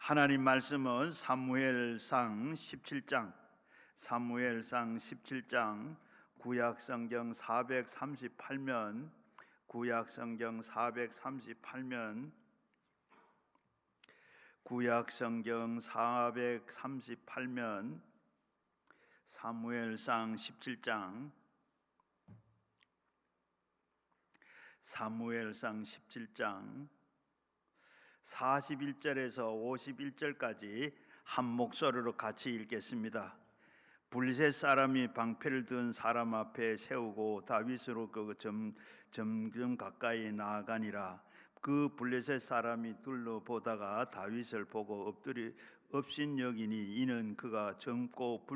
하나님 말씀은 사무엘상 17장 구약성경 438면 사무엘상 17장 41절에서 51절까지 한 목소리로 같이 읽겠습니다. 블레셋 사람이 방패를 든 사람 앞에 세우고 다윗으로 점점 가까이 나아가니라. 그 블레셋 사람이 둘러보다가 다윗을 보고 업신여기니 이는 그가 젊고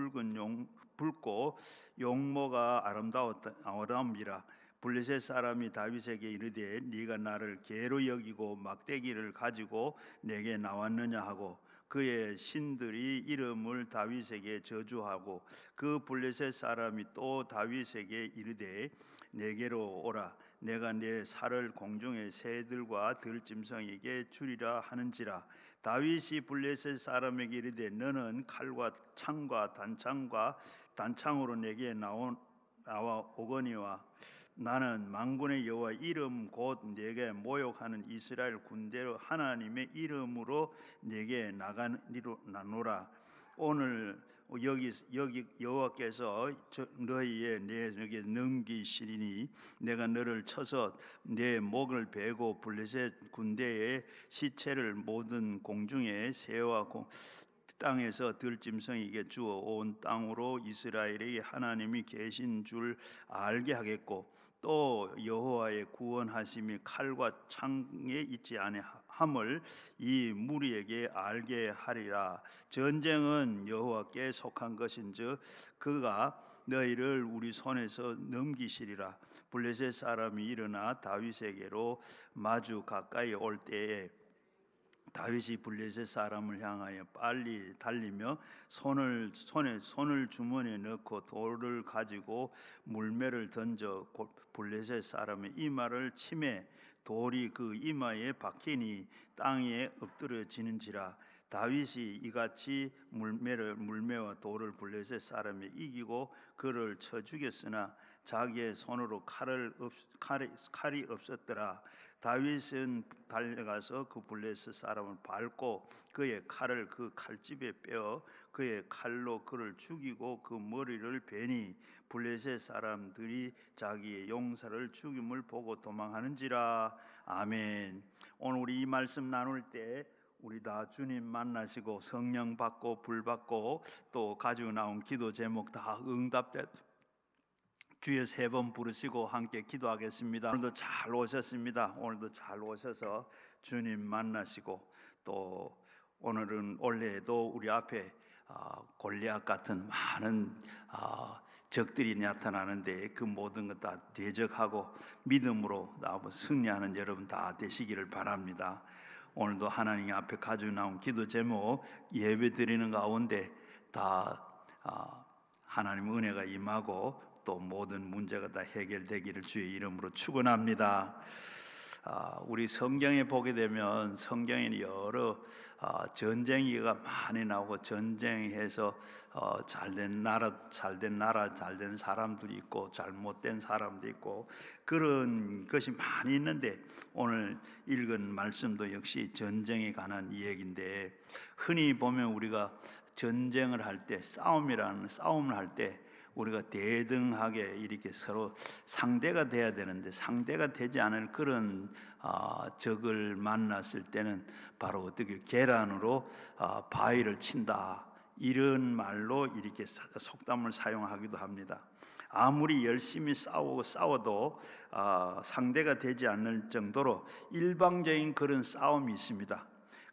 붉고 용모가 아름다움이라. 블레셋 사람이 다윗에게 이르되 네가 나를 개로 여기고 막대기를 가지고 내게 나왔느냐 하고 그의 신들이 이름을 다윗에게 저주하고 그 블레셋 사람이 또 다윗에게 이르되 내게로 오라. 내가 내 살을 공중의 새들과 들짐승에게 주리라 하는지라. 다윗이 블레셋 사람에게 이르되 너는 칼과 창과 단창으로 내게 나와 오거니와 나는 만군의 여호와 이름 곧 내게 모욕하는 이스라엘 군대로 하나님의 이름으로 내게 나가노라. 오늘 여기 여호와께서 너희의 내게 넘기시리니 내가 너를 쳐서 내 목을 베고 블레셋 군대의 시체를 모든 공중의 새와 땅에서 들짐승에게 주어 온 땅으로 이스라엘에게 하나님이 계신 줄 알게 하겠고 또 여호와의 구원하심이 칼과 창에 있지 아니함을 이 무리에게 알게 하리라. 전쟁은 여호와께 속한 것인즉 그가 너희를 우리 손에서 넘기시리라. 블레셋 사람이 일어나 다윗에게로 마주 가까이 올 때에 다윗이 블레셋 사람을 향하여 빨리 달리며 손을 주머니에 넣고 돌을 가지고 물매를 던져 블레셋 사람의 이마를 치매 돌이 그 이마에 박히니 땅에 엎드려지는지라. 다윗이 이같이 물매와 돌을 블레셋 사람이 이기고 그를 쳐 죽였으나 자기의 손으로 칼이 없었더라. 다윗은 달려가서 그 블레셋 사람을 밟고 그의 칼을 그 칼집에 빼어 그의 칼로 그를 죽이고 그 머리를 베니 블레셋 사람들이 자기의 용사를 죽임을 보고 도망하는지라. 아멘. 오늘 우리 이 말씀 나눌 때 우리 다 주님 만나시고 성령 받고 불 받고 또 가지고 나온 기도 제목 다 응답돼 주여 3번 부르시고 함께 기도하겠습니다. 오늘도 잘 오셨습니다. 오늘도 잘 오셔서 주님 만나시고 또 오늘은 올해에도 우리 앞에 골리앗 같은 많은 적들이 나타나는데 그 모든 것 다 대적하고 믿음으로 승리하는 여러분 다 되시기를 바랍니다. 오늘도 하나님 앞에 가지고 나온 기도 제목 예배 드리는 가운데 다 하나님 은혜가 임하고 또 모든 문제가 다 해결되기를 주의 이름으로 축원합니다. 우리 성경에 보게 되면 성경에는 여러 전쟁이가 많이 나오고 전쟁해서 잘된 나라 잘된 사람들이 있고 잘못된 사람도 있고 그런 것이 많이 있는데 오늘 읽은 말씀도 역시 전쟁에 관한 이야기인데 흔히 보면 우리가 전쟁을 할 때 싸움을 할 때 우리가 대등하게 이렇게 서로 상대가 돼야 되는데 상대가 되지 않을 그런 적을 만났을 때는 바로 어떻게 계란으로 바위를 친다 이런 말로 이렇게 속담을 사용하기도 합니다. 아무리 열심히 싸워도 상대가 되지 않을 정도로 일방적인 그런 싸움이 있습니다.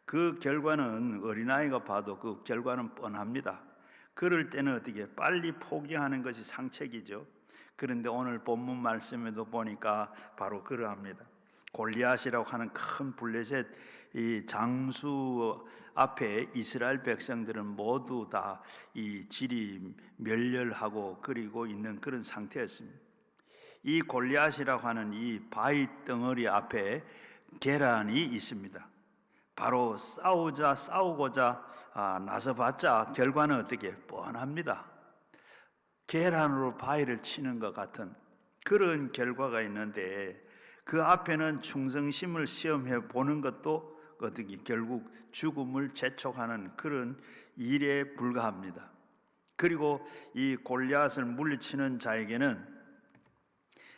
그 결과는 어린아이가 봐도 그 결과는 뻔합니다. 그럴 때는 어떻게 빨리 포기하는 것이 상책이죠. 그런데 오늘 본문 말씀에도 보니까 바로 그러합니다. 골리앗이라고 하는 큰 블레셋 이 장수 앞에 이스라엘 백성들은 모두 다 이 질이 멸렬하고 그리고 있는 그런 상태였습니다. 이 골리앗이라고 하는 이 바위 덩어리 앞에 계란이 있습니다. 바로 싸우고자 나서봤자 결과는 어떻게 뻔합니다. 계란으로 바위를 치는 것 같은 그런 결과가 있는데, 그 앞에는 충성심을 시험해 보는 것도 어떻게 결국 죽음을 재촉하는 그런 일에 불과합니다. 그리고 이 골리앗을 물리치는 자에게는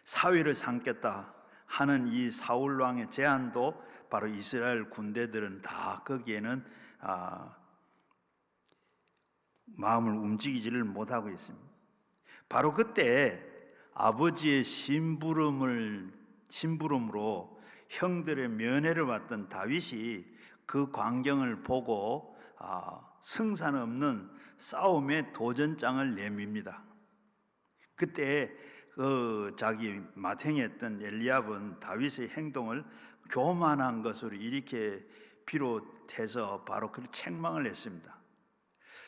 사위를 삼겠다 하는 이 사울 왕의 제안도 바로 이스라엘 군대들은 다 거기에는 마음을 움직이지를 못하고 있습니다. 바로 그때 아버지의 심부름으로 형들의 면회를 왔던 다윗이 그 광경을 보고 승산 없는 싸움의 도전장을 내밉니다. 그때 자기 맏형이었던 엘리압은 다윗의 행동을 교만한 것으로 이렇게 비롯해서 바로 그 책망을 했습니다.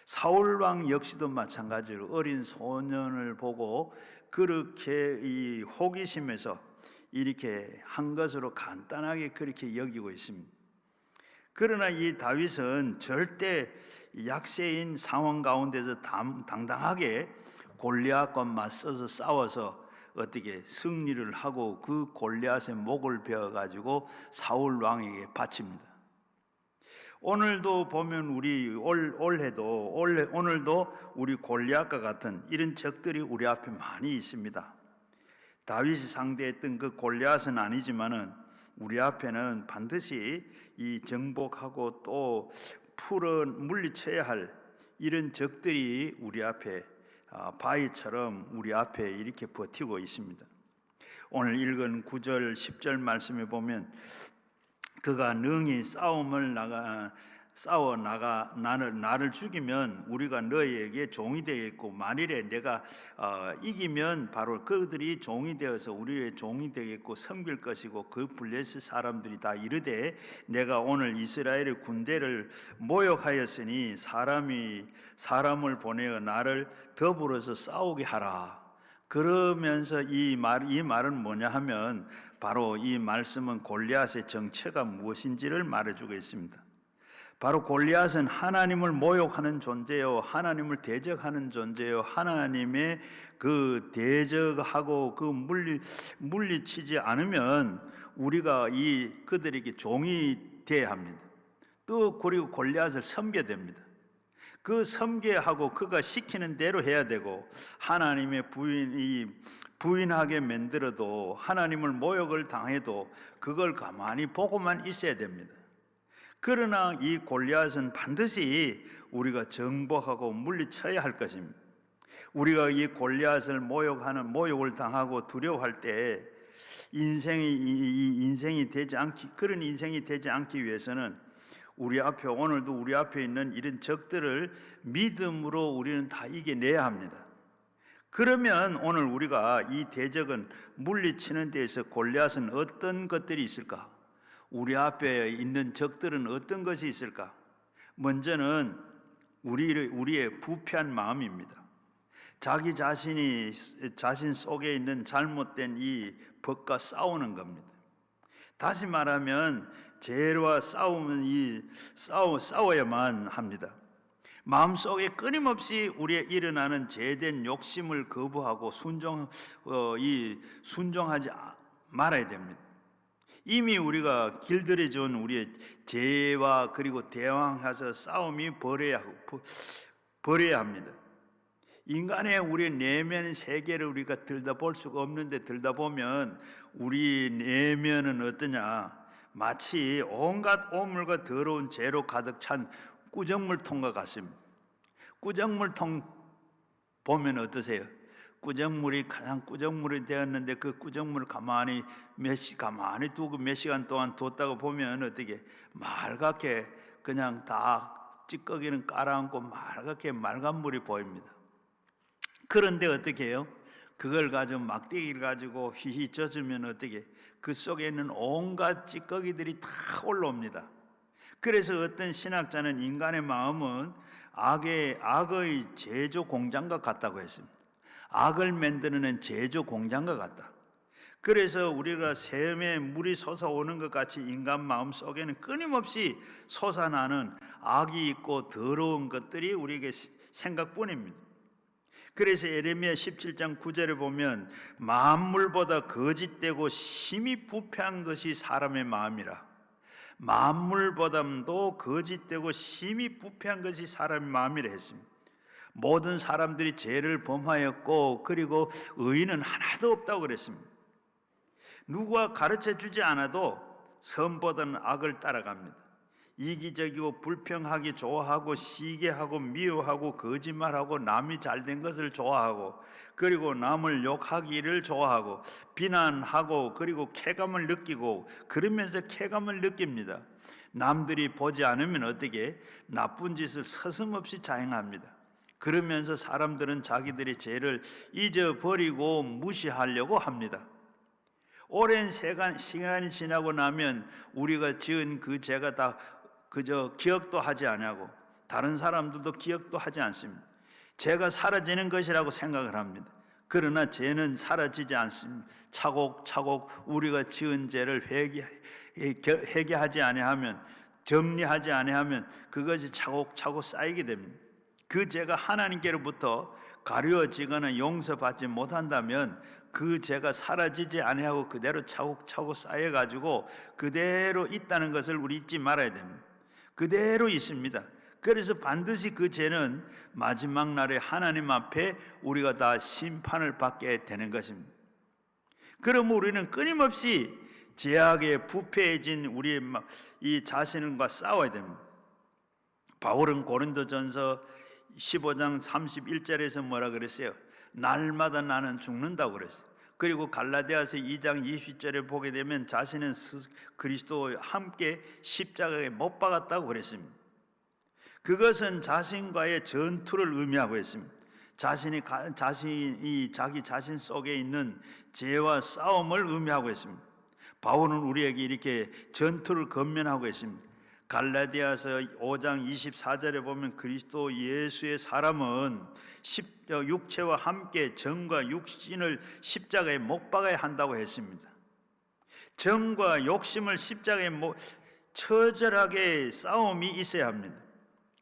사울 왕 역시도 마찬가지로 어린 소년을 보고 그렇게 이 호기심에서 이렇게 한 것으로 간단하게 그렇게 여기고 있습니다. 그러나 이 다윗은 절대 약세인 상황 가운데서 당당하게 골리앗과 맞서서 싸워서 어떻게 승리를 하고 그 골리앗의 목을 베어 가지고 사울 왕에게 바칩니다. 오늘도 보면 오늘도 우리 골리앗과 같은 이런 적들이 우리 앞에 많이 있습니다. 다윗이 상대했던 그 골리앗은 아니지만은 우리 앞에는 반드시 이 정복하고 또 물리쳐야 할 이런 적들이 우리 앞에 바위처럼 우리 앞에 이렇게 버티고 있습니다. 오늘 읽은 9절 10절 말씀에 보면 그가 능히 싸워 나가 나를 죽이면 우리가 너희에게 종이 되겠고, 만일에 내가 이기면 바로 그들이 종이 되어서 우리의 종이 되겠고 섬길 것이고, 그 블레셋 사람들이 다 이르되 내가 오늘 이스라엘의 군대를 모욕하였으니 사람을 보내어 나를 더불어서 싸우게 하라. 그러면서 이 말은 뭐냐 하면 바로 이 말씀은 골리앗의 정체가 무엇인지를 말해주고 있습니다. 바로 골리앗은 하나님을 모욕하는 존재요, 하나님을 대적하는 존재요, 하나님의 그 대적하고 그 물리치지 않으면 우리가 그들에게 종이 돼야 합니다. 또 그리고 골리앗을 섬겨야 됩니다. 그 섬겨야 하고 그가 시키는 대로 해야 되고, 하나님의 부인하게 만들어도 하나님을 모욕을 당해도 그걸 가만히 보고만 있어야 됩니다. 그러나 이 골리앗은 반드시 우리가 정복하고 물리쳐야 할 것입니다. 우리가 이 골리앗을 모욕을 당하고 두려워할 때 그런 인생이 되지 않기 위해서는 오늘도 우리 앞에 있는 이런 적들을 믿음으로 우리는 다 이겨내야 합니다. 그러면 오늘 우리가 이 대적은 물리치는 데에서 골리앗은 어떤 것들이 있을까? 우리 앞에 있는 적들은 어떤 것이 있을까? 먼저는 우리의 부패한 마음입니다. 자신 속에 있는 잘못된 이 법과 싸우는 겁니다. 다시 말하면 죄와 싸워야만 합니다. 마음속에 끊임없이 우리의 일어나는 죄된 욕심을 거부하고 순종하지 말아야 됩니다. 이미 우리가 길들여 준 우리의 죄와 그리고 대항해서 싸움이 벌어야 합니다. 인간의 우리 내면 세계를 우리가 들여다볼 수가 없는데, 들여다보면 우리 내면은 어떠냐? 마치 온갖 오물과 더러운 죄로 가득 찬 꾸정물통과 같습니다. 꾸정물통 보면 어떠세요? 꾸정물이 가장 꾸정물이 되었는데 그 꾸정물을 가만히 두고 몇 시간 동안 뒀다고 보면 어떻게 맑게 그냥 다 찌꺼기는 깔아앉고 맑게 맑은 물이 보입니다. 그런데 어떻게 해요? 그걸 가지고 막대기를 가지고 휘휘 젖으면 어떻게 그 속에 있는 온갖 찌꺼기들이 다 올라옵니다. 그래서 어떤 신학자는 인간의 마음은 악의 제조 공장과 같다고 했습니다. 악을 만드는 제조 공장과 같다. 그래서 우리가 샘에 물이 솟아오는 것 같이 인간 마음 속에는 끊임없이 솟아나는 악이 있고 더러운 것들이 우리에게 생각뿐입니다. 그래서 예레미야 17장 9절에 보면 만물보다 거짓되고 심히 부패한 것이 사람의 마음이라. 만물보다도 거짓되고 심히 부패한 것이 사람의 마음이라 했습니다. 모든 사람들이 죄를 범하였고 그리고 의인은 하나도 없다고 그랬습니다. 누가 가르쳐 주지 않아도 선보다는 악을 따라갑니다. 이기적이고 불평하기 좋아하고 시기하고 미워하고 거짓말하고 남이 잘된 것을 좋아하고 그리고 남을 욕하기를 좋아하고 비난하고 그리고 쾌감을 느끼고 그러면서 쾌감을 느낍니다. 남들이 보지 않으면 어떻게 나쁜 짓을 서슴없이 자행합니다. 그러면서 사람들은 자기들의 죄를 잊어버리고 무시하려고 합니다. 오랜 시간이 지나고 나면 우리가 지은 그 죄가 다 그저 기억도 하지 않고 다른 사람들도 기억도 하지 않습니다. 죄가 사라지는 것이라고 생각을 합니다. 그러나 죄는 사라지지 않습니다. 차곡차곡 우리가 지은 죄를 회개하지 아니하면, 정리하지 아니하면 그것이 차곡차곡 쌓이게 됩니다. 그 죄가 하나님께로부터 가려지거나 용서받지 못한다면 그 죄가 사라지지 아니하고 그대로 차곡차곡 쌓여가지고 그대로 있다는 것을 우리 잊지 말아야 됩니다. 그대로 있습니다. 그래서 반드시 그 죄는 마지막 날에 하나님 앞에 우리가 다 심판을 받게 되는 것입니다. 그러므로 우리는 끊임없이 죄악에 부패해진 우리의 이 자신과 싸워야 됩니다. 바울은 고린도전서 15장 31절에서 뭐라 그랬어요? 날마다 나는 죽는다고 그랬어요. 그리고 갈라디아서 2장 20절에 보게 되면 자신은 그리스도와 함께 십자가에 못 박았다고 그랬습니다. 그것은 자신과의 전투를 의미하고 있습니다. 자기 자신 속에 있는 죄와 싸움을 의미하고 있습니다. 바울은 우리에게 이렇게 전투를 권면하고 있습니다. 갈라디아서 5장 24절에 보면 그리스도 예수의 사람은 육체와 함께 정과 육신을 십자가에 못 박아야 한다고 했습니다. 정과 욕심을 십자가에 처절하게 싸움이 있어야 합니다.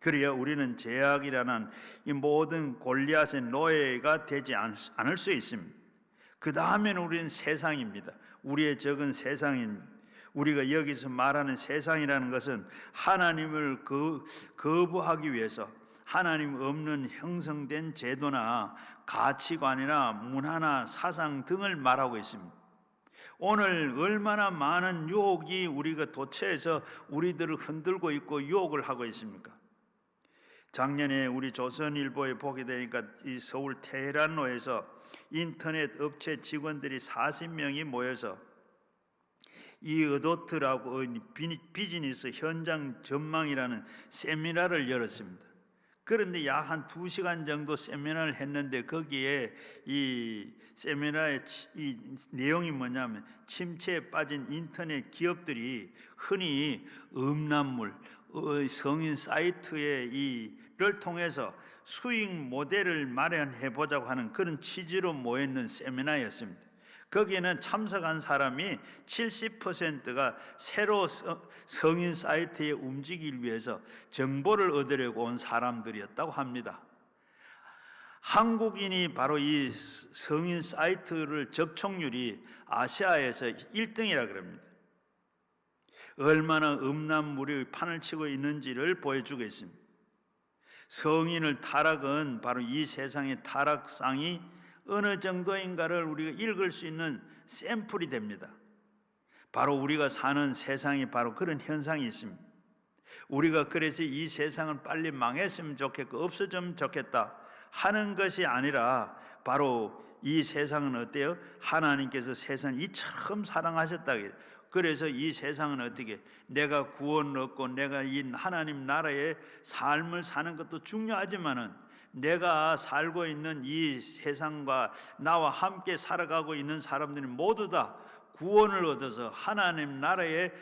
그래야 우리는 죄악이라는 이 모든 골리앗의 노예가 되지 않을 수 있습니다. 그 다음에는 우리는 세상입니다. 우리의 적은 세상입니다. 우리가 여기서 말하는 세상이라는 것은 하나님을 거부하기 위해서 하나님 없는 형성된 제도나 가치관이나 문화나 사상 등을 말하고 있습니다. 오늘 얼마나 많은 유혹이 우리가 도처에서 우리들을 흔들고 있고 유혹을 하고 있습니까? 작년에 우리 조선일보에 보게 되니까 이 서울 테헤란로에서 인터넷 업체 직원들이 40명이 모여서 이 어도트라고 비즈니스 현장 전망이라는 세미나를 열었습니다. 그런데 약 한 2시간 정도 세미나를 했는데 거기에 이 세미나의 이 내용이 뭐냐면 침체에 빠진 인터넷 기업들이 흔히 음란물, 성인 사이트의 이를 통해서 수익 모델을 마련해 보자고 하는 그런 취지로 모였는 세미나였습니다. 거기에는 참석한 사람이 70%가 새로 성인 사이트에 움직이기 위해서 정보를 얻으려고 온 사람들이었다고 합니다. 한국인이 바로 이 성인 사이트를 접촉률이 아시아에서 1등이라 그럽니다. 얼마나 음란물이 판을 치고 있는지를 보여주고 있습니다. 성인을 타락은 바로 이 세상의 타락상이 어느 정도인가를 우리가 읽을 수 있는 샘플이 됩니다. 바로 우리가 사는 세상이 바로 그런 현상이 있습니다. 우리가 그래서 이 세상은 빨리 망했으면 좋겠고 없어졌으면 좋겠다 하는 것이 아니라 바로 이 세상은 어때요? 하나님께서 세상을 이처럼 사랑하셨다. 그래서 이 세상은 어떻게 내가 구원을 얻고 내가 이 하나님 나라의 삶을 사는 것도 중요하지만은 내가 살고 있는 이 세상과 나와 함께 살아가고 있는 사람들이 모두 다 구원을 얻어서 하나님 나라의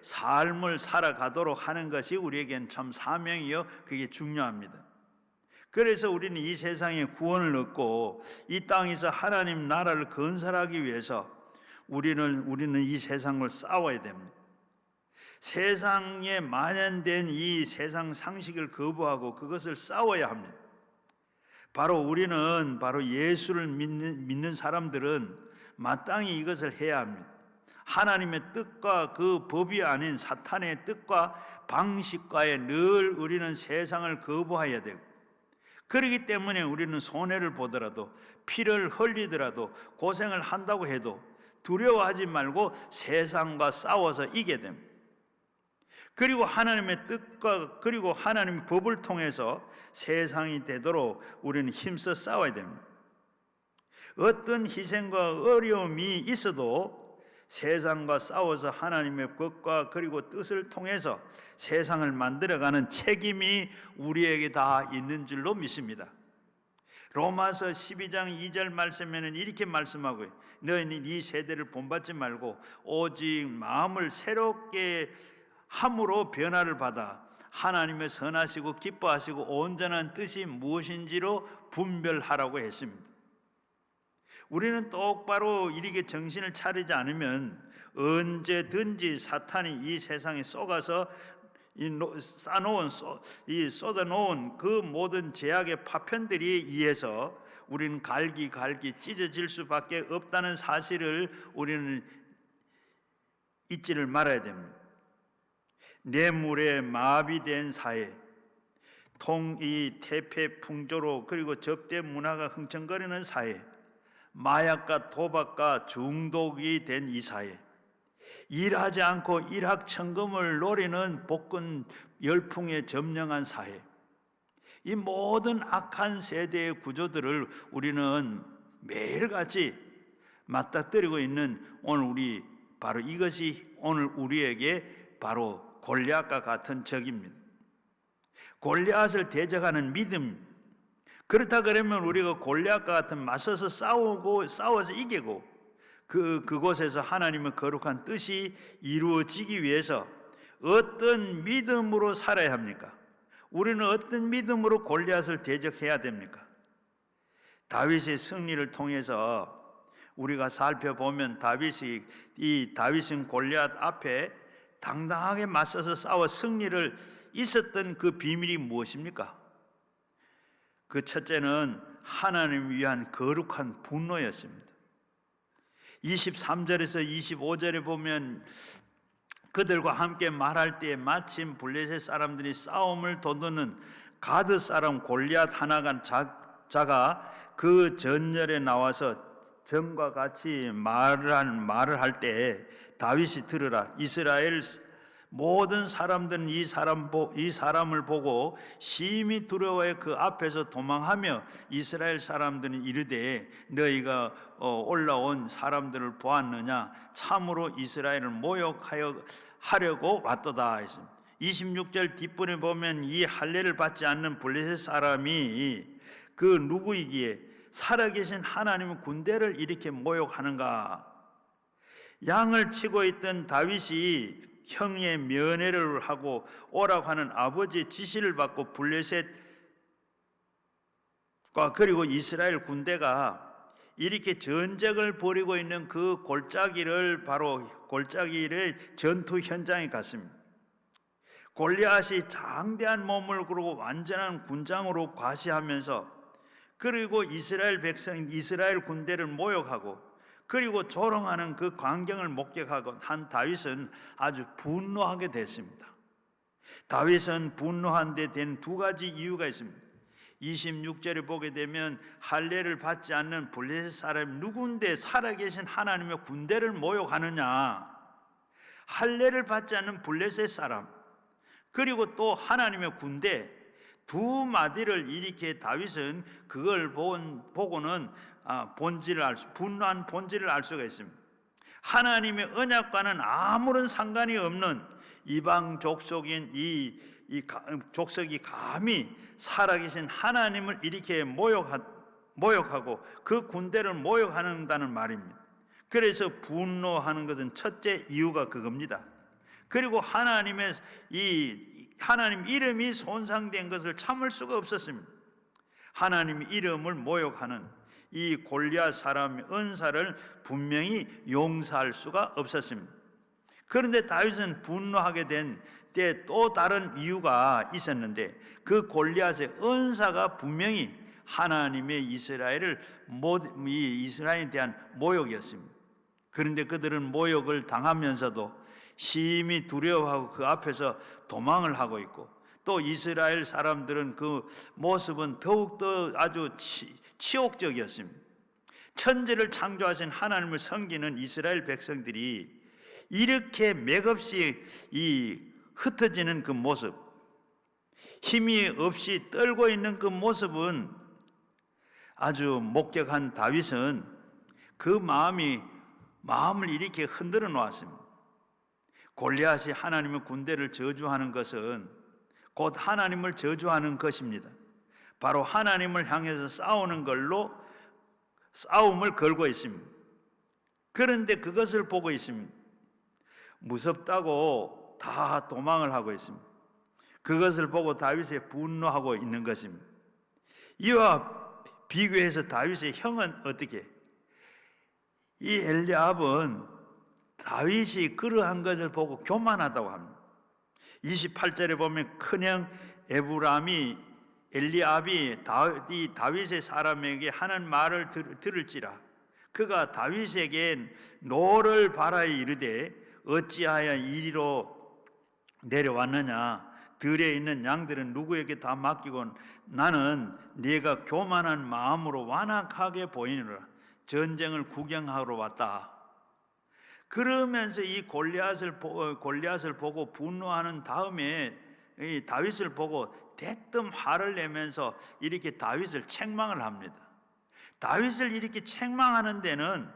삶을 살아가도록 하는 것이 우리에겐 참 사명이요, 그게 중요합니다. 그래서 우리는 이 세상에 구원을 얻고 이 땅에서 하나님 나라를 건설하기 위해서 우리는 이 세상을 싸워야 됩니다. 세상에 만연된 이 세상 상식을 거부하고 그것을 싸워야 합니다. 우리는 예수를 믿는 사람들은 마땅히 이것을 해야 합니다. 하나님의 뜻과 그 법이 아닌 사탄의 뜻과 방식과에 늘 우리는 세상을 거부해야 되고, 그렇기 때문에 우리는 손해를 보더라도 피를 흘리더라도 고생을 한다고 해도 두려워하지 말고 세상과 싸워서 이겨야 됩니다. 그리고 하나님의 뜻과 그리고 하나님의 법을 통해서 세상이 되도록 우리는 힘써 싸워야 됩니다. 어떤 희생과 어려움이 있어도 세상과 싸워서 하나님의 법과 그리고 뜻을 통해서 세상을 만들어가는 책임이 우리에게 다 있는 줄로 믿습니다. 로마서 12장 2절 말씀에는 이렇게 말씀하고요. 너희는 이 세대를 본받지 말고 오직 마음을 새롭게 함으로 변화를 받아 하나님의 선하시고 기뻐하시고 온전한 뜻이 무엇인지로 분별하라고 했습니다. 우리는 똑바로 이렇게 정신을 차리지 않으면 언제든지 사탄이 이 세상에 쏟아놓은 그 모든 제약의 파편들에 의해서 우리는 갈기 찢어질 수밖에 없다는 사실을 우리는 잊지를 말아야 됩니다. 뇌물에 마비된 사회, 태폐풍조로 그리고 접대 문화가 흥청거리는 사회, 마약과 도박과 중독이 된 이 사회, 일하지 않고 일확천금을 노리는 복권 열풍에 점령한 사회, 이 모든 악한 세대의 구조들을 우리는 매일같이 맞닥뜨리고 있는 이것이 오늘 우리에게 바로 골리앗과 같은 적입니다. 골리앗을 대적하는 믿음, 그렇다 그러면 우리가 골리앗과 같은 맞서서 싸워서 이기고 그곳에서 하나님의 거룩한 뜻이 이루어지기 위해서 어떤 믿음으로 살아야 합니까? 우리는 어떤 믿음으로 골리앗을 대적해야 됩니까? 다윗의 승리를 통해서 우리가 살펴보면 다윗은 골리앗 앞에 당당하게 맞서서 싸워 승리를 있었던 그 비밀이 무엇입니까? 그 첫째는 하나님을 위한 거룩한 분노였습니다. 23절에서 25절에 보면 그들과 함께 말할 때에 마침 블레셋 사람들이 싸움을 돋우는 가드 사람 골리앗 하나가 자가 그 전열에 나와서 전과 같이 말을 할 때 다윗이 들으라. 이스라엘 모든 사람들은 이 사람을 보고 심히 두려워해 그 앞에서 도망하며 이스라엘 사람들은 이르되 너희가 올라온 사람들을 보았느냐? 참으로 이스라엘을 모욕하려고 왔도다 했습니다. 26절 뒷부분에 보면 이 할례를 받지 않는 블레셋 사람이 그 누구이기에 살아계신 하나님의 군대를 이렇게 모욕하는가? 양을 치고 있던 다윗이 형의 면회를 하고 오라고 하는 아버지의 지시를 받고 블레셋과 그리고 이스라엘 군대가 이렇게 전쟁을 벌이고 있는 그 골짜기를 전투 현장에 갔습니다. 골리앗이 장대한 몸을 그리고 완전한 군장으로 과시하면서 그리고 이스라엘 군대를 모욕하고 그리고 조롱하는 그 광경을 목격하고 한 다윗은 아주 분노하게 됐습니다. 다윗은 분노한 데 된 두 가지 이유가 있습니다. 26절에 보게 되면 할례를 받지 않는 블레셋 사람 누군데 살아계신 하나님의 군대를 모욕하느냐? 할례를 받지 않는 블레셋 사람 그리고 또 하나님의 군대 두 마디를 이렇게 다윗은 그걸 보고는 분노한 본질을 알 수가 있습니다. 하나님의 언약과는 아무런 상관이 없는 이방 족속인 이 족속이 감히 살아계신 하나님을 이렇게 모욕하고 그 군대를 모욕한다는 말입니다. 그래서 분노하는 것은 첫째 이유가 그겁니다. 그리고 하나님 이름이 손상된 것을 참을 수가 없었습니다. 하나님 이름을 모욕하는 이 골리앗 사람의 은사를 분명히 용서할 수가 없었습니다. 그런데 다윗은 분노하게 된 때 또 다른 이유가 있었는데, 그 골리앗의 은사가 분명히 하나님의 이스라엘에 대한 모욕이었습니다. 그런데 그들은 모욕을 당하면서도 심히 두려워하고 그 앞에서 도망을 하고 있고, 또 이스라엘 사람들은 그 모습은 더욱더 아주 치욕적이었습니다. 천지를 창조하신 하나님을 섬기는 이스라엘 백성들이 이렇게 맥없이 흩어지는 그 모습, 힘이 없이 떨고 있는 그 모습은 아주 목격한 다윗은 그 마음을 이렇게 흔들어 놓았습니다. 골리앗이 하나님의 군대를 저주하는 것은 곧 하나님을 저주하는 것입니다. 바로 하나님을 향해서 싸우는 걸로 싸움을 걸고 있습니다. 그런데 그것을 보고 있습니다. 무섭다고 다 도망을 하고 있습니다. 그것을 보고 다윗이 분노하고 있는 것입니다. 이와 비교해서 다윗의 형은 어떻게? 이 엘리압은 다윗이 그러한 것을 보고 교만하다고 합니다. 28절에 보면 큰형 엘리압이 다윗의 사람에게 하는 말을 들을지라 그가 다윗에게 노를 바라여 이르되 어찌하여 이리로 내려왔느냐, 들에 있는 양들은 누구에게 다 맡기고 나는 네가 교만한 마음으로 완악하게 보이느라 전쟁을 구경하러 왔다. 그러면서 이 골리앗을 보고 분노하는 다음에 이 다윗을 보고 대뜸 화를 내면서 이렇게 다윗을 책망을 합니다. 다윗을 이렇게 책망하는 데는,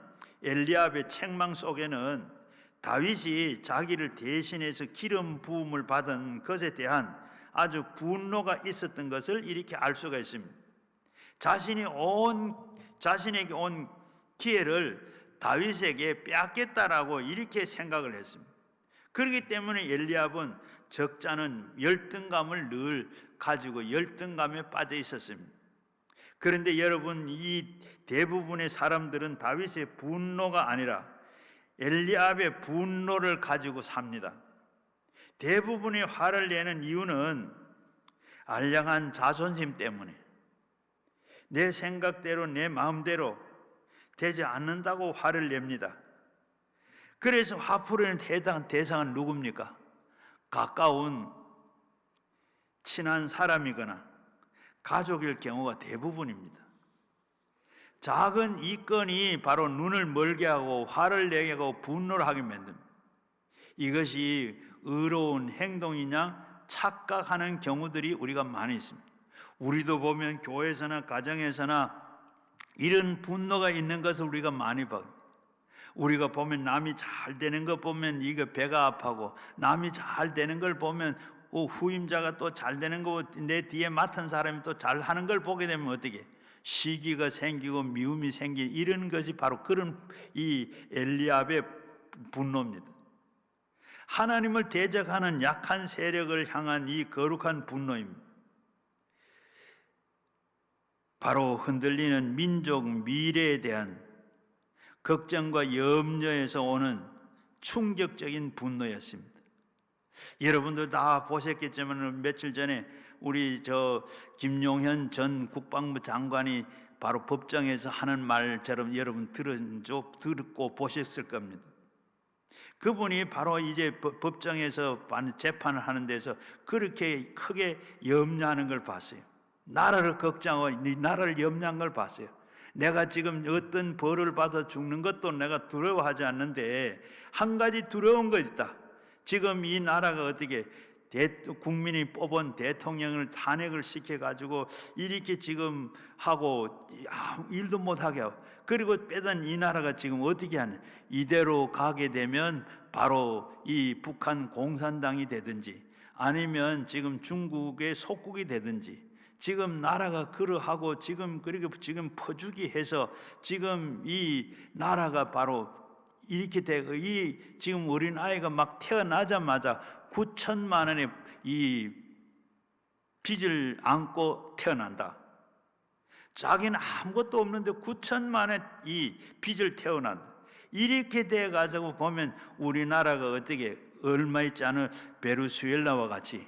엘리압의 책망 속에는 다윗이 자기를 대신해서 기름 부음을 받은 것에 대한 아주 분노가 있었던 것을 이렇게 알 수가 있습니다. 자신에게 온 기회를 다윗에게 빼앗겠다라고 이렇게 생각을 했습니다. 그렇기 때문에 엘리압은 적잖은 열등감을 늘 가지고 열등감에 빠져 있었습니다. 그런데 여러분, 이 대부분의 사람들은 다윗의 분노가 아니라 엘리압의 분노를 가지고 삽니다. 대부분의 화를 내는 이유는 알량한 자존심 때문에, 내 생각대로 내 마음대로 되지 않는다고 화를 냅니다. 그래서 화풀이는 대상은 누굽니까? 가까운 친한 사람이거나 가족일 경우가 대부분입니다. 작은 이 건이 바로 눈을 멀게 하고 화를 내게 하고 분노를 하게 만듭니다. 이것이 의로운 행동이냐 착각하는 경우들이 우리가 많이 있습니다. 우리도 보면 교회에서나 가정에서나 이런 분노가 있는 것을 우리가 많이 봐요. 우리가 보면 남이 잘 되는 거 보면 이거 배가 아파하고, 남이 잘 되는 걸 보면 후임자가 또 잘 되는 거, 내 뒤에 맡은 사람이 또 잘하는 걸 보게 되면 어떻게? 시기가 생기고 미움이 생긴, 이런 것이 바로 그런 이 엘리압의 분노입니다. 하나님을 대적하는 약한 세력을 향한 이 거룩한 분노입니다. 바로 흔들리는 민족 미래에 대한 걱정과 염려에서 오는 충격적인 분노였습니다. 여러분들 다 보셨겠지만 며칠 전에 우리 김용현 전 국방부 장관이 바로 법정에서 하는 말처럼 여러분 듣고 보셨을 겁니다. 그분이 바로 이제 법정에서 재판을 하는 데서 그렇게 크게 염려하는 걸 봤어요. 나라를 걱정하고 나라를 염려한 걸 봤어요. 내가 지금 어떤 벌을 받아 죽는 것도 내가 두려워하지 않는데 한 가지 두려운 거 있다. 지금 이 나라가 어떻게 국민이 뽑은 대통령을 탄핵을 시켜가지고 이렇게 지금 하고 일도 못하게 하고, 그리고 빼던 이 나라가 지금 어떻게 하냐, 이대로 가게 되면 바로 이 북한 공산당이 되든지 아니면 지금 중국의 속국이 되든지, 지금 나라가 그러하고 지금 퍼주기 해서 지금 이 나라가 바로 이렇게 되고, 이 지금 어린 아이가 막 태어나자마자 9천만 원의 이 빚을 안고 태어난다. 자기는 아무것도 없는데 9천만의 이 빚을 태어난다. 이렇게 돼가지고 보면 우리나라가 어떻게 얼마 있지 않은 베네수엘라와 같이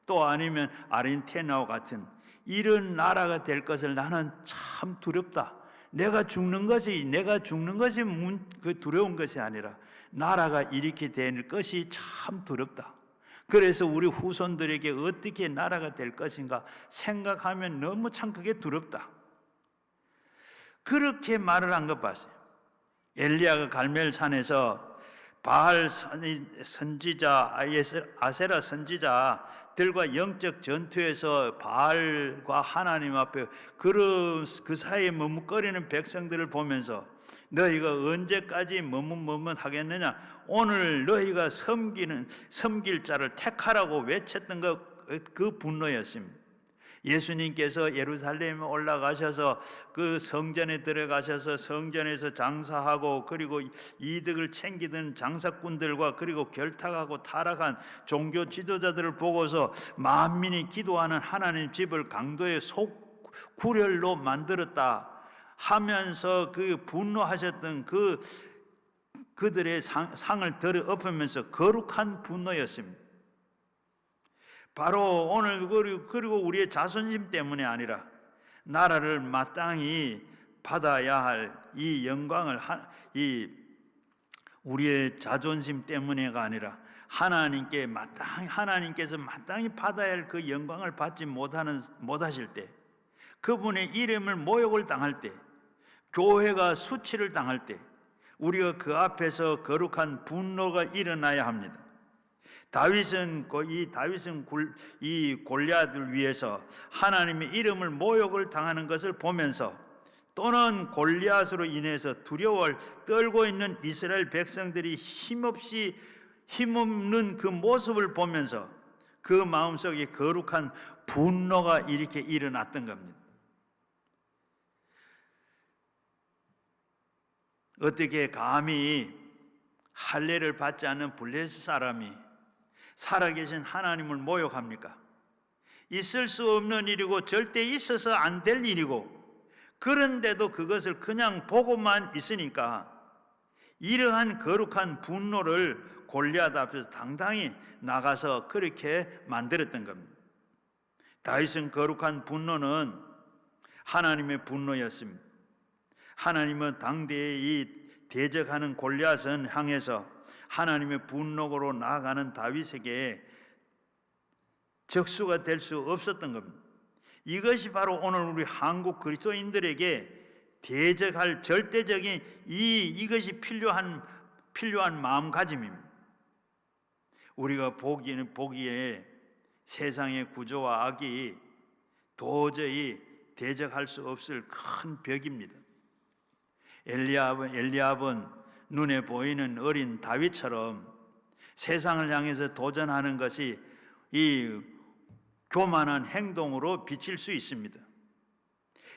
또 아니면 아르헨티나와 같은 이런 나라가 될 것을 나는 참 두렵다. 내가 죽는 것이 그 두려운 것이 아니라 나라가 이렇게 될 것이 참 두렵다. 그래서 우리 후손들에게 어떻게 나라가 될 것인가 생각하면 너무 참 그게 두렵다. 그렇게 말을 한 것 봤어요. 엘리야가 갈멜산에서 바알 선지자, 아세라 선지자들과 영적 전투에서 바알과 하나님 앞에 그 사이에 머뭇거리는 백성들을 보면서 너희가 언제까지 머뭇하겠느냐? 오늘 너희가 섬길 자를 택하라고 외쳤던 그 분노였습니다. 예수님께서 예루살렘에 올라가셔서 그 성전에 들어가셔서 성전에서 장사하고 그리고 이득을 챙기던 장사꾼들과 그리고 결탁하고 타락한 종교 지도자들을 보고서 만민이 기도하는 하나님 집을 강도의 구렬로 만들었다 하면서 그 분노하셨던 그들의 상을 들어 엎으면서 거룩한 분노였습니다. 바로 오늘 그리고 우리의 자존심 때문에 아니라 나라를 마땅히 받아야 할 이 영광을 우리의 자존심 때문에가 아니라 하나님께서 마땅히 받아야 할 그 영광을 받지 못하실 때, 그분의 이름을 모욕을 당할 때, 교회가 수치를 당할 때 우리가 그 앞에서 거룩한 분노가 일어나야 합니다. 다윗은 이 골리앗을 위해서 하나님의 이름을 모욕을 당하는 것을 보면서 또는 골리앗으로 인해서 두려워를 떨고 있는 이스라엘 백성들이 힘없는 그 모습을 보면서 그 마음속에 거룩한 분노가 이렇게 일어났던 겁니다. 어떻게 감히 할례를 받지 않는 블레셋 사람이 살아계신 하나님을 모욕합니까? 있을 수 없는 일이고 절대 있어서 안 될 일이고, 그런데도 그것을 그냥 보고만 있으니까 이러한 거룩한 분노를 골리앗 앞에서 당당히 나가서 그렇게 만들었던 겁니다. 다윗은 거룩한 분노는 하나님의 분노였습니다. 하나님은 당대에 이 대적하는 골리앗을 향해서 하나님의 분노로 나아가는 다윗에게 적수가 될 수 없었던 겁니다. 이것이 바로 오늘 우리 한국 그리스도인들에게 대적할 절대적인 이것이 필요한 마음가짐입니다. 우리가 보기에 세상의 구조와 악이 도저히 대적할 수 없을 큰 벽입니다. 엘리압은 눈에 보이는 어린 다윗처럼 세상을 향해서 도전하는 것이 이 교만한 행동으로 비칠 수 있습니다.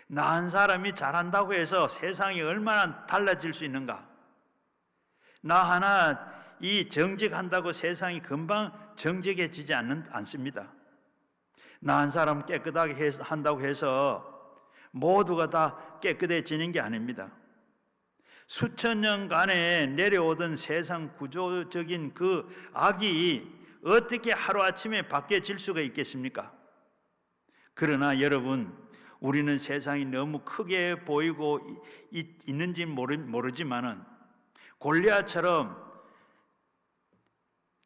나 한 사람이 잘한다고 해서 세상이 얼마나 달라질 수 있는가? 나 하나 이 정직한다고 세상이 금방 정직해지지 않습니다. 나 한 사람 깨끗하게 한다고 해서 모두가 다 깨끗해지는 게 아닙니다. 수천 년간에 내려오던 세상 구조적인 그 악이 어떻게 하루아침에 바뀌어질 수가 있겠습니까? 그러나 여러분, 우리는 세상이 너무 크게 보이고 있는지 모르지만은 골리앗처럼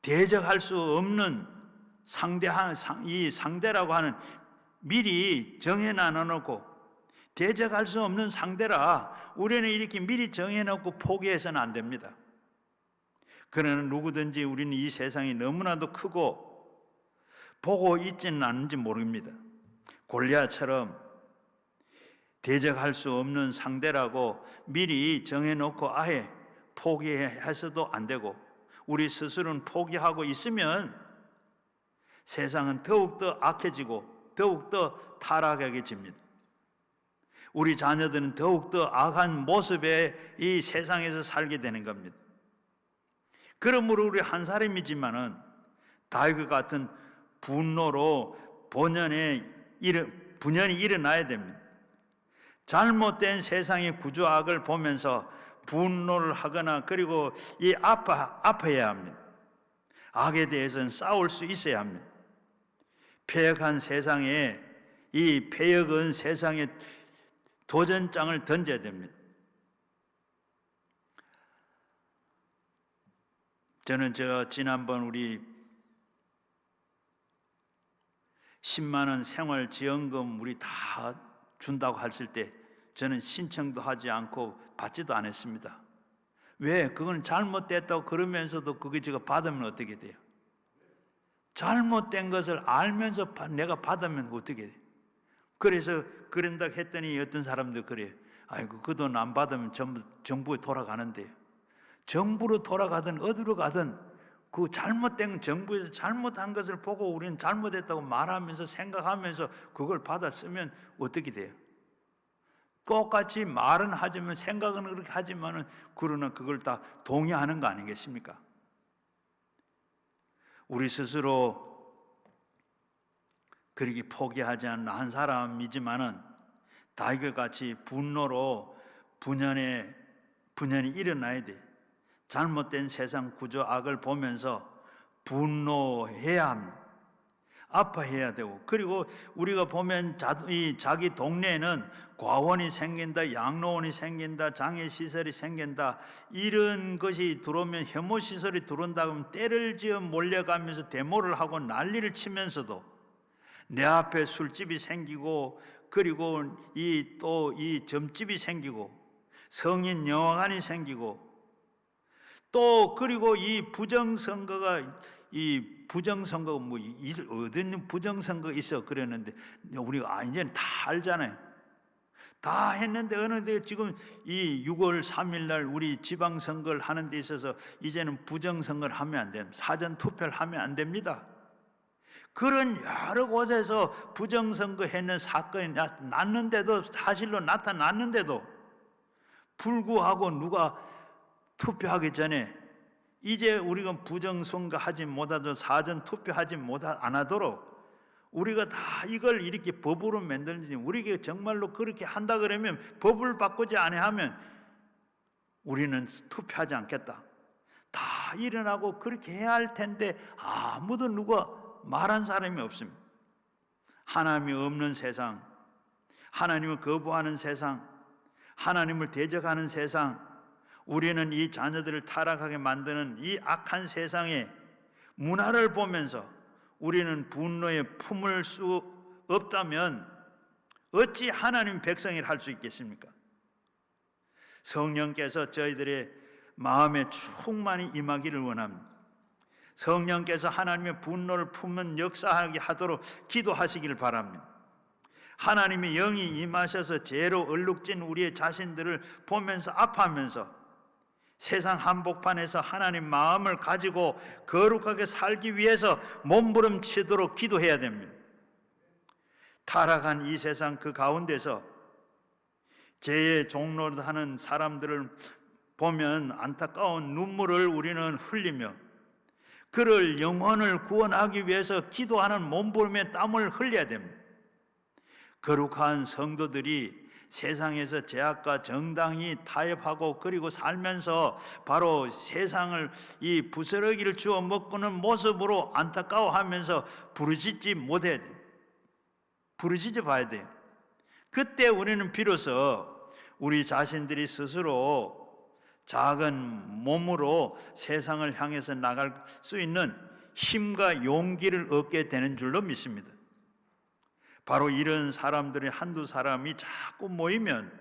대적할 수 없는 이 상대라고 하는 미리 정해놔 놓고 대적할 수 없는 상대라 우리는 이렇게 미리 정해놓고 포기해서는 안 됩니다. 그러나 누구든지 우리는 이 세상이 너무나도 크고 보고 있지는 않는지 모릅니다. 골리앗처럼 대적할 수 없는 상대라고 미리 정해놓고 아예 포기해서도 안 되고 우리 스스로는 포기하고 있으면 세상은 더욱더 악해지고 더욱더 타락하게 됩니다. 우리 자녀들은 더욱더 악한 모습의 이 세상에서 살게 되는 겁니다. 그러므로 우리 한 사람이지만은 다윗과 같은 분노로 분연이 일어나야 됩니다. 잘못된 세상의 구조악을 보면서 분노를 하거나 그리고 아파해야 합니다. 악에 대해서는 싸울 수 있어야 합니다. 패역한 세상에 이 패역은 세상에 도전장을 던져야 됩니다. 저는 지난번 우리 10만 원 생활지원금 우리 다 준다고 했을 때 저는 신청도 하지 않고 받지도 않았습니다. 왜? 그건 잘못됐다고 그러면서도 그게 제가 받으면 어떻게 돼요? 잘못된 것을 알면서 내가 받으면 어떻게 돼요? 그래서 그런다 했더니 어떤 사람들 그래요. 아이고 그 돈 안 받으면 전부 정부에 돌아가는데요. 정부로 돌아가든 어디로 가든 그 잘못된 정부에서 잘못한 것을 보고 우리는 잘못했다고 말하면서 생각하면서 그걸 받아 쓰면 어떻게 돼요? 똑같이 말은 하지만 생각은 그렇게 하지만은 그러나 그걸 다 동의하는 거 아니겠습니까? 우리 스스로 그렇게 포기하지 않는 한 사람이지만은 다윗과 같이 분노로 분연이 일어나야 돼. 잘못된 세상 구조 악을 보면서 분노해야 합니다. 아파해야 되고, 그리고 우리가 보면 자기 동네에는 과원이 생긴다, 양로원이 생긴다, 장애시설이 생긴다, 이런 것이 들어오면 혐오시설이 들어온다 그러면 때를 지어 몰려가면서 데모를 하고 난리를 치면서도 내 앞에 술집이 생기고, 그리고 이 점집이 생기고, 성인 영화관이 생기고, 또 그리고 이 부정선거가 뭐 어떤 부정선거 있어 그랬는데 우리가 이제는 다 알잖아요. 다 했는데 어느데 지금 이 6월 3일 날 우리 지방선거를 하는 데 있어서 이제는 부정선거를 하면 안 됩니다. 사전 투표를 하면 안 됩니다. 그런 여러 곳에서 부정선거 했는 사건이 났는데도, 사실로 나타났는데도 불구하고 누가 투표하기 전에 이제 우리가 부정선거 하지 못하도록, 사전 투표하지 안 하도록 우리가 다 이걸 이렇게 법으로 만들지, 우리가 정말로 그렇게 한다 그러면 법을 바꾸지 않으면 우리는 투표하지 않겠다. 다 일어나고 그렇게 해야 할 텐데 아무도 누가 말한 사람이 없습니다. 하나님이 없는 세상, 하나님을 거부하는 세상, 하나님을 대적하는 세상, 우리는 이 자녀들을 타락하게 만드는 이 악한 세상의 문화를 보면서 우리는 분노에 품을 수 없다면 어찌 하나님 백성을 할 수 있겠습니까? 성령께서 저희들의 마음에 충만히 임하기를 원합니다. 성령께서 하나님의 분노를 품는 역사하게 하도록 기도하시기를 바랍니다. 하나님의 영이 임하셔서 죄로 얼룩진 우리의 자신들을 보면서 아파하면서 세상 한복판에서 하나님 마음을 가지고 거룩하게 살기 위해서 몸부림치도록 기도해야 됩니다. 타락한 이 세상 그 가운데서 죄의 종로를 하는 사람들을 보면 안타까운 눈물을 우리는 흘리며 그를 영혼을 구원하기 위해서 기도하는 몸부림의 땀을 흘려야 됩니다. 거룩한 성도들이 세상에서 죄악과 정당히 타협하고 그리고 살면서 바로 세상을 이 부스러기를 주워 먹고는 모습으로 안타까워하면서 부르짖지 못해야 돼요. 부르짖어 봐야 돼요. 그때 우리는 비로소 우리 자신들이 스스로 작은 몸으로 세상을 향해서 나갈 수 있는 힘과 용기를 얻게 되는 줄로 믿습니다. 바로 이런 사람들의 한두 사람이 자꾸 모이면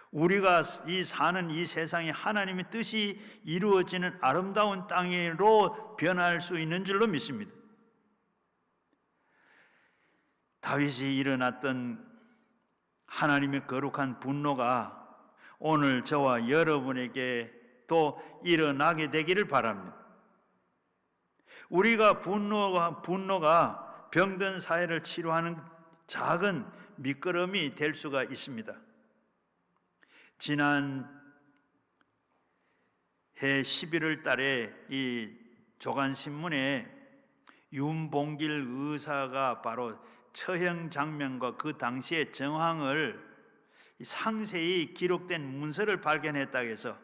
우리가 사는 이 세상에 하나님의 뜻이 이루어지는 아름다운 땅으로 변할 수 있는 줄로 믿습니다. 다윗이 일어났던 하나님의 거룩한 분노가 오늘 저와 여러분에게 또 일어나게 되기를 바랍니다. 우리가 분노가 병든 사회를 치료하는 작은 밑거름이 될 수가 있습니다. 지난 해 11월 달에 이 조간신문에 윤봉길 의사가 바로 처형 장면과 그 당시의 정황을 상세히 기록된 문서를 발견했다고 해서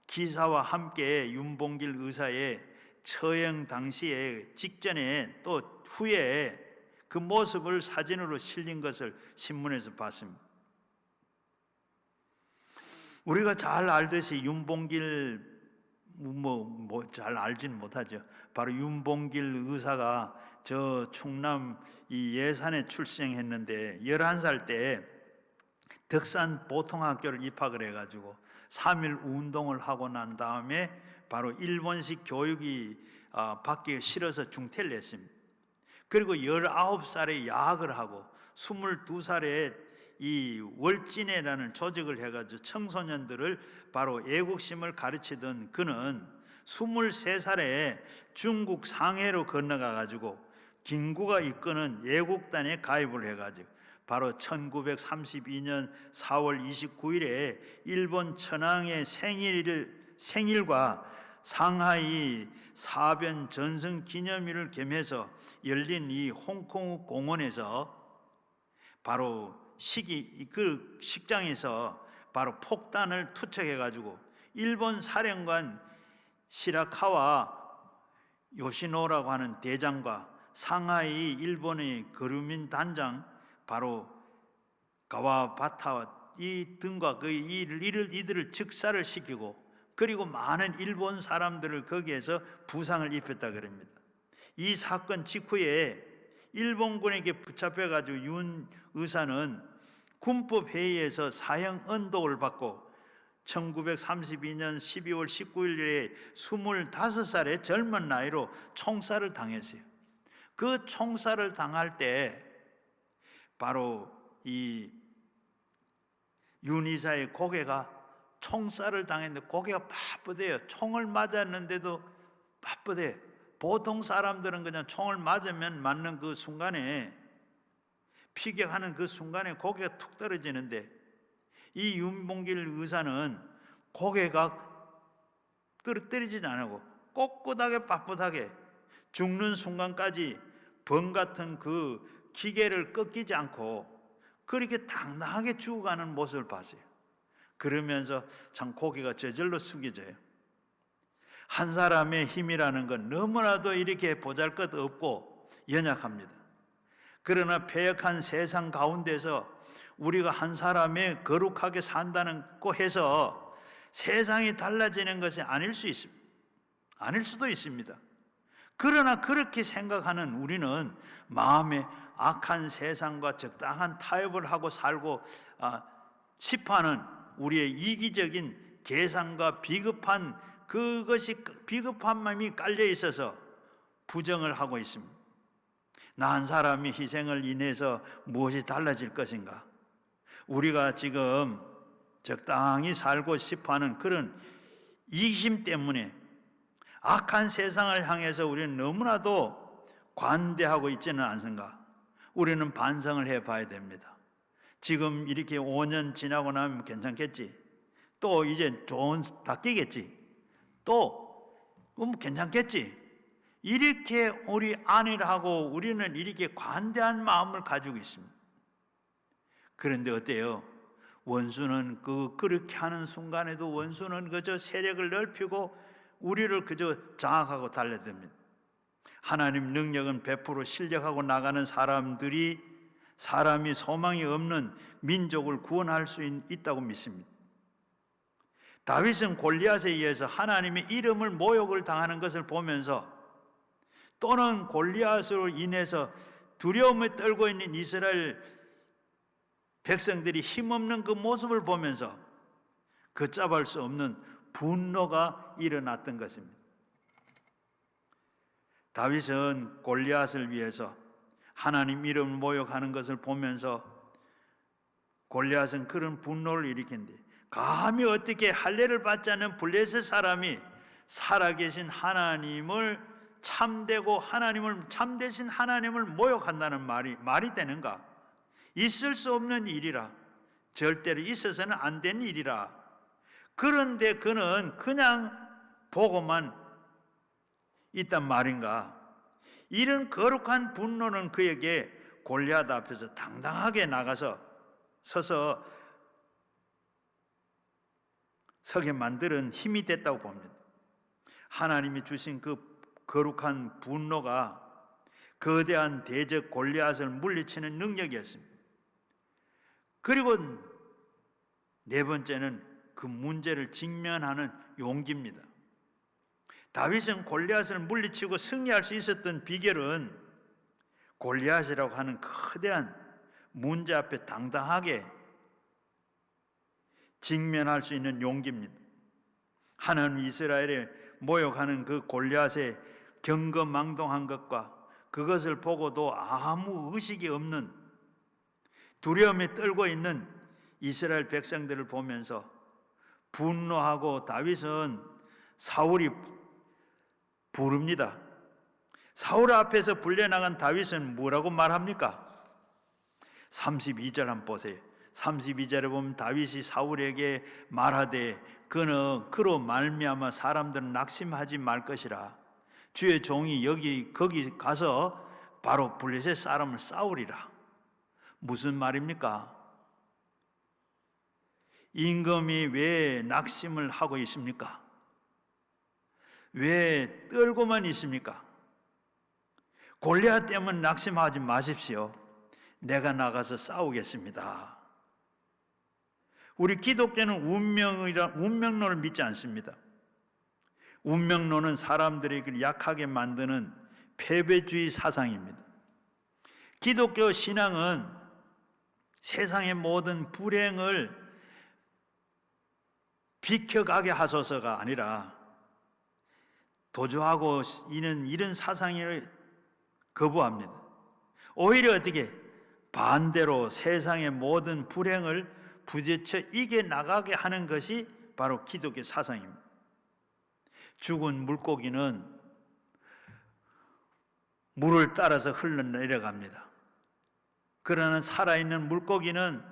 기사와 함께 윤봉길 의사의 처형 당시에 직전에 또 후에 그 모습을 사진으로 실린 것을 신문에서 봤습니다. 우리가 잘 알듯이 윤봉길 잘 알지는 못하죠. 바로 윤봉길 의사가 저 충남 이 예산에 출생했는데 11살 때 덕산 보통학교를 입학을 해가지고 3.1 운동을 하고 난 다음에 바로 일본식 교육이 받기 싫어서 중퇴를 했습니다. 그리고 19살에 야학을 하고 22살에 이 월진회라는 조직을 해가지고 청소년들을 바로 애국심을 가르치던 그는 23살에 중국 상해로 건너가가지고 김구가 이끄는 애국단에 가입을 해가지고 바로 1932년 4월 29일에 일본 천황의 생일과 상하이 사변 전승 기념일을 겸해서 열린 이 홍콩 공원에서 바로 그 식장에서 바로 폭탄을 투척해 가지고 일본 사령관 시라카와 요시노라고 하는 대장과 상하이 일본의 거류민 단장 바로 가와바타 이 등과 이들을 즉사를 시키고 그리고 많은 일본 사람들을 거기에서 부상을 입혔다 그럽니다. 이 사건 직후에 일본군에게 붙잡혀 가지고 윤 의사는 군법 회의에서 사형 언도를 받고 1932년 12월 19일에 25살의 젊은 나이로 총살을 당했어요. 그 총살을 당할 때 바로 이 윤 의사의 고개가 총살을 당했는데 고개가 빳빳해요. 총을 맞았는데도 빳빳해. 보통 사람들은 그냥 총을 맞는 그 순간에 피격하는 그 순간에 고개가 툭 떨어지는데 이 윤봉길 의사는 고개가 떨어지지 않고 꼿꼿하게 빳빳하게 죽는 순간까지 번 같은 그 기계를 꺾이지 않고 그렇게 당당하게 죽어가는 모습을 봤어요. 그러면서 참 고개가 저절로 숙여져요. 한 사람의 힘이라는 건 너무나도 이렇게 보잘것없고 연약합니다. 그러나 패역한 세상 가운데서 우리가 한 사람의 거룩하게 산다고 해서 세상이 달라지는 것이 아닐 수도 있습니다. 그러나 그렇게 생각하는 우리는 마음에 악한 세상과 적당한 타협을 하고 살고 싶어하는 우리의 이기적인 계산과 비겁한 마음이 깔려 있어서 부정을 하고 있습니다. 나 한 사람이 희생을 인해서 무엇이 달라질 것인가? 우리가 지금 적당히 살고 싶어하는 그런 이기심 때문에 악한 세상을 향해서 우리는 너무나도 관대하고 있지는 않은가? 우리는 반성을 해봐야 됩니다. 지금 이렇게 5년 지나고 나면 괜찮겠지? 또 이제 바뀌겠지? 또 괜찮겠지? 이렇게 우리 안위를 하고 우리는 이렇게 관대한 마음을 가지고 있습니다. 그런데 어때요? 원수는 그렇게 하는 순간에도 원수는 그저 세력을 넓히고 우리를 그저 장악하고 달래듭니다. 하나님 능력은 100% 실력하고 나가는 사람이 소망이 없는 민족을 구원할 수 있다고 믿습니다. 다윗은 골리앗에 의해서 하나님의 이름을 모욕을 당하는 것을 보면서 또는 골리앗으로 인해서 두려움에 떨고 있는 이스라엘 백성들이 힘없는 그 모습을 보면서 걷잡을 수 없는 분노가 일어났던 것입니다. 다윗은 골리앗을 위해서 하나님 이름을 모욕하는 것을 보면서 골리앗은 그런 분노를 일으킨데 감히 어떻게 할례를 받지 않는 블레셋 사람이 살아계신 하나님을 참되신 하나님을 모욕한다는 말이 되는가? 있을 수 없는 일이라, 절대로 있어서는 안 된 일이라. 그런데 그는 그냥 보고만 있단 말인가? 이런 거룩한 분노는 그에게 골리앗 앞에서 당당하게 나가서 서서 서게 만드는 힘이 됐다고 봅니다. 하나님이 주신 그 거룩한 분노가 거대한 대적 골리앗을 물리치는 능력이었습니다. 그리고 네 번째는 그 문제를 직면하는 용기입니다. 다윗은 골리앗을 물리치고 승리할 수 있었던 비결은 골리앗이라고 하는 거대한 문제 앞에 당당하게 직면할 수 있는 용기입니다. 하나님 이스라엘에 모욕하는 그 골리앗의 경거망동한 것과 그것을 보고도 아무 의식이 없는 두려움에 떨고 있는 이스라엘 백성들을 보면서 분노하고 다윗은 사울이 부릅니다. 사울 앞에서 불려나간 다윗은 뭐라고 말합니까? 32절 한번 보세요. 32절에 보면 다윗이 사울에게 말하되 그는 그로 말미암아 사람들은 낙심하지 말 것이라. 주의 종이 거기 가서 바로 블레셋 사람을 싸우리라. 무슨 말입니까? 임금이 왜 낙심을 하고 있습니까? 왜 떨고만 있습니까? 골리앗 때문에 낙심하지 마십시오. 내가 나가서 싸우겠습니다. 우리 기독교는 운명론을 믿지 않습니다. 운명론은 사람들을 약하게 만드는 패배주의 사상입니다. 기독교 신앙은 세상의 모든 불행을 비켜가게 하소서가 아니라 도주하고 이런 사상을 거부합니다. 오히려 어떻게 반대로 세상의 모든 불행을 부딪혀 이겨나가게 하는 것이 바로 기독교 사상입니다. 죽은 물고기는 물을 따라서 흘러내려갑니다. 그러나 살아있는 물고기는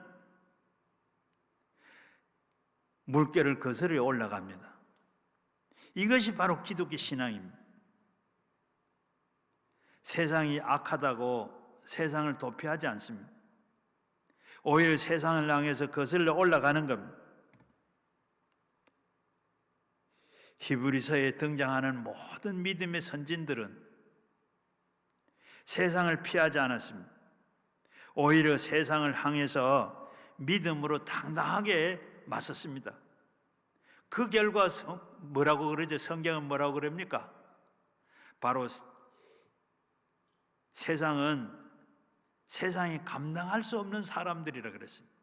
물결을 거스르 올라갑니다. 이것이 바로 기독교 신앙입니다. 세상이 악하다고 세상을 도피하지 않습니다. 오히려 세상을 향해서 거슬러 올라가는 겁니다. 히브리서에 등장하는 모든 믿음의 선진들은 세상을 피하지 않았습니다. 오히려 세상을 향해서 믿음으로 당당하게 맞섰습니다. 그 결과 뭐라고 그러죠? 성경은 뭐라고 그럽니까? 바로 세상이 감당할 수 없는 사람들이라 그랬습니다.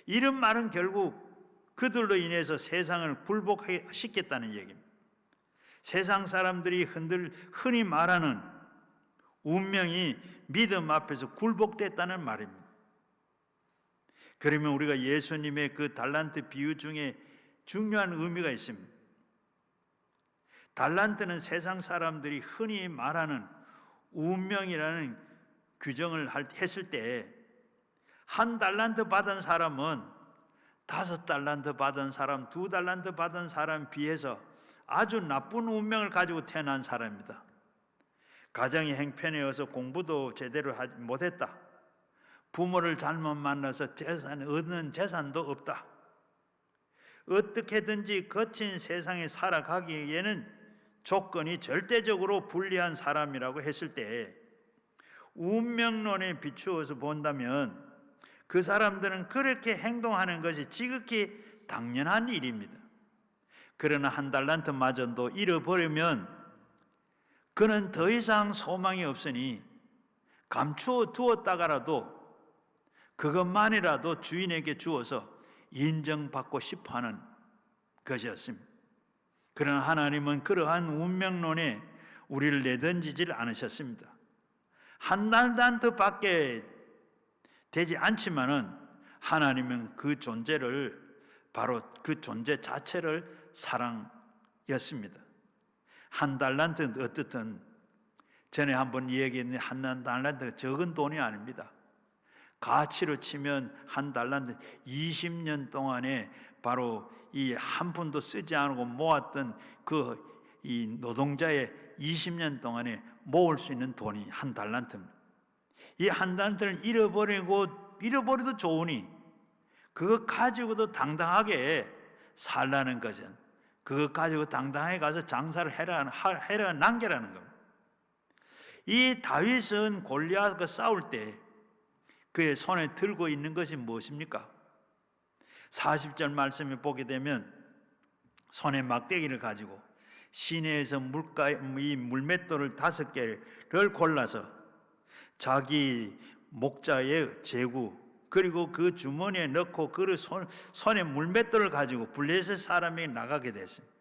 이런 말은 결국 그들로 인해서 세상을 굴복시켰다는 얘기입니다. 세상 사람들이 흔히 말하는 운명이 믿음 앞에서 굴복됐다는 말입니다. 그러면 우리가 예수님의 그 달란트 비유 중에 중요한 의미가 있습니다. 달란트는 세상 사람들이 흔히 말하는 운명이라는 규정을 했을 때 한 달란트 받은 사람은 5달란트 받은 사람, 2달란트 받은 사람에 비해서 아주 나쁜 운명을 가지고 태어난 사람입니다. 가정이 행편이어서 공부도 제대로 하지 못했다. 부모를 잘못 만나서 얻는 재산도 없다. 어떻게든지 거친 세상에 살아가기에는 조건이 절대적으로 불리한 사람이라고 했을 때 운명론에 비추어서 본다면 그 사람들은 그렇게 행동하는 것이 지극히 당연한 일입니다. 그러나 한 달란트마저도 잃어버리면 그는 더 이상 소망이 없으니 감추어 두었다가라도 그것만이라도 주인에게 주어서 인정받고 싶어하는 것이었습니다. 그러나 하나님은 그러한 운명론에 우리를 내던지질 않으셨습니다. 한 달란트밖에 되지 않지만은 하나님은 그 존재를 바로 그 존재 자체를 사랑했습니다. 한 달란트는 어떻든 전에 한번 얘기했는데 한 달란트가 적은 돈이 아닙니다. 가치로 치면 한 달란트 20년 동안에 바로 이 한 푼도 쓰지 않고 모았던 이 노동자의 20년 동안에 모을 수 있는 돈이 한 달란트입니다. 이 한 달란트를 잃어버려도 좋으니 그거 가지고도 당당하게 살라는 것은 그것 가지고 당당하게 가서 장사를 해라 남겨라는 겁니다. 이 다윗은 골리앗과 싸울 때 그의 손에 들고 있는 것이 무엇입니까? 40절 말씀에 보게 되면 손에 막대기를 가지고 시내에서 이 물맷돌을 5개를 골라서 자기 목자의 제구 그리고 그 주머니에 넣고 그 손에 물맷돌을 가지고 블레셋 사람이 나가게 됐습니다.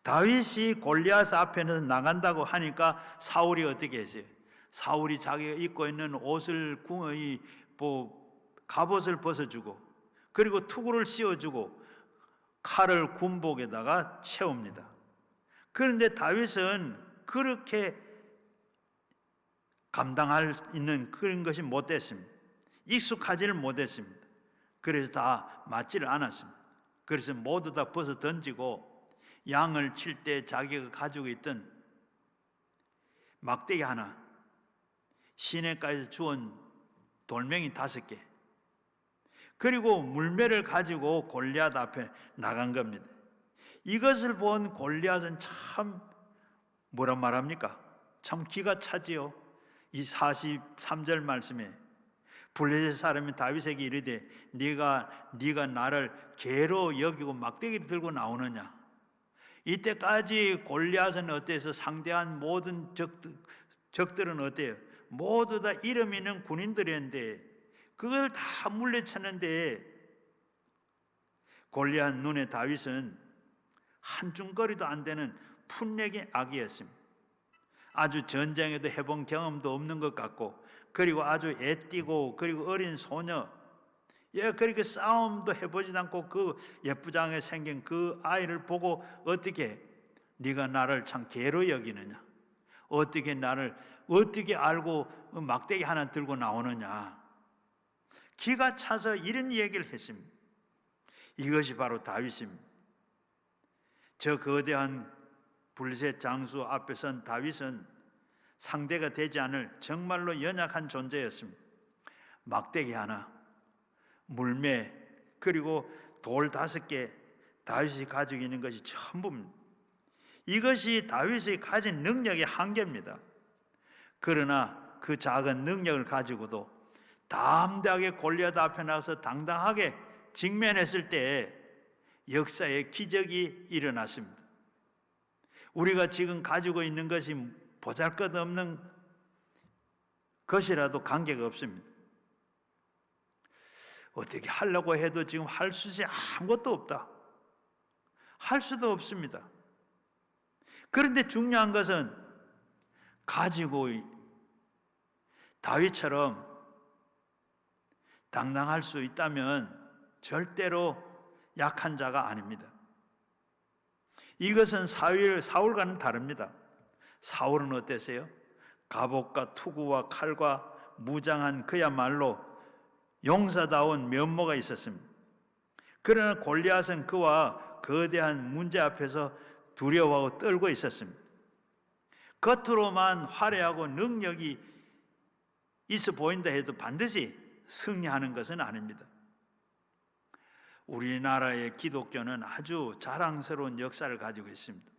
다윗이 골리앗 앞에는 나간다고 하니까 사울이 어떻게 했어요? 사울이 자기가 입고 있는 옷을 갑옷을 벗어주고 그리고 투구를 씌워주고 칼을 군복에다가 채웁니다. 그런데 다윗은 그렇게 감당할 있는 그런 것이 못됐습니다. 익숙하지를 못했습니다. 그래서 다 맞지를 않았습니다. 그래서 모두 다 벗어 던지고 양을 칠 때 자기가 가지고 있던 막대기 하나, 시내가에서 주운 돌멩이 5개, 그리고 물매를 가지고 골리앗 앞에 나간 겁니다. 이것을 본 골리앗은 참 뭐라 말합니까? 참 기가 차지요. 이 43절 말씀에 블레셋 사람이 다윗에게 이르되 네가 나를 개로 여기고 막대기를 들고 나오느냐? 이때까지 골리앗은 어때서 상대한 모든 적들은 어때요? 모두 다 이름 있는 군인들이었는데 그걸 다 물리쳤는데 골리앗 눈에 다윗은 한중거리도 안 되는 풋내기 아기였습니다. 아주 전쟁에도 해본 경험도 없는 것 같고 그리고 아주 애띠고 그리고 어린 소녀 그렇게 싸움도 해보지도 않고 그 예쁘장하게 생긴 그 아이를 보고 어떻게 네가 나를 참 개로 여기느냐, 어떻게 나를 어떻게 알고 막대기 하나 들고 나오느냐, 기가 차서 이런 얘기를 했습니다. 이것이 바로 다윗입니다. 저 거대한 블레셋 장수 앞에 선 다윗은 상대가 되지 않을 정말로 연약한 존재였습니다. 막대기 하나, 물매, 그리고 돌 5개 다윗이 가지고 있는 것이 전부입니다. 이것이 다윗이 가진 능력의 한계입니다. 그러나 그 작은 능력을 가지고도 담대하게 골리앗 앞에 나가서 당당하게 직면했을 때 역사의 기적이 일어났습니다. 우리가 지금 가지고 있는 것이 보잘것없는 것이라도 관계가 없습니다. 어떻게 하려고 해도 지금 할 수지 아무것도 없다. 할 수도 없습니다. 그런데 중요한 것은 가지고 다윗처럼 당당할 수 있다면 절대로 약한 자가 아닙니다. 이것은 사울과는 다릅니다. 사울은 어땠어요? 갑옷과 투구와 칼과 무장한 그야말로 용사다운 면모가 있었습니다. 그러나 골리앗은 그와 거대한 문제 앞에서 두려워하고 떨고 있었습니다. 겉으로만 화려하고 능력이 있어 보인다 해도 반드시 승리하는 것은 아닙니다. 우리나라의 기독교는 아주 자랑스러운 역사를 가지고 있습니다.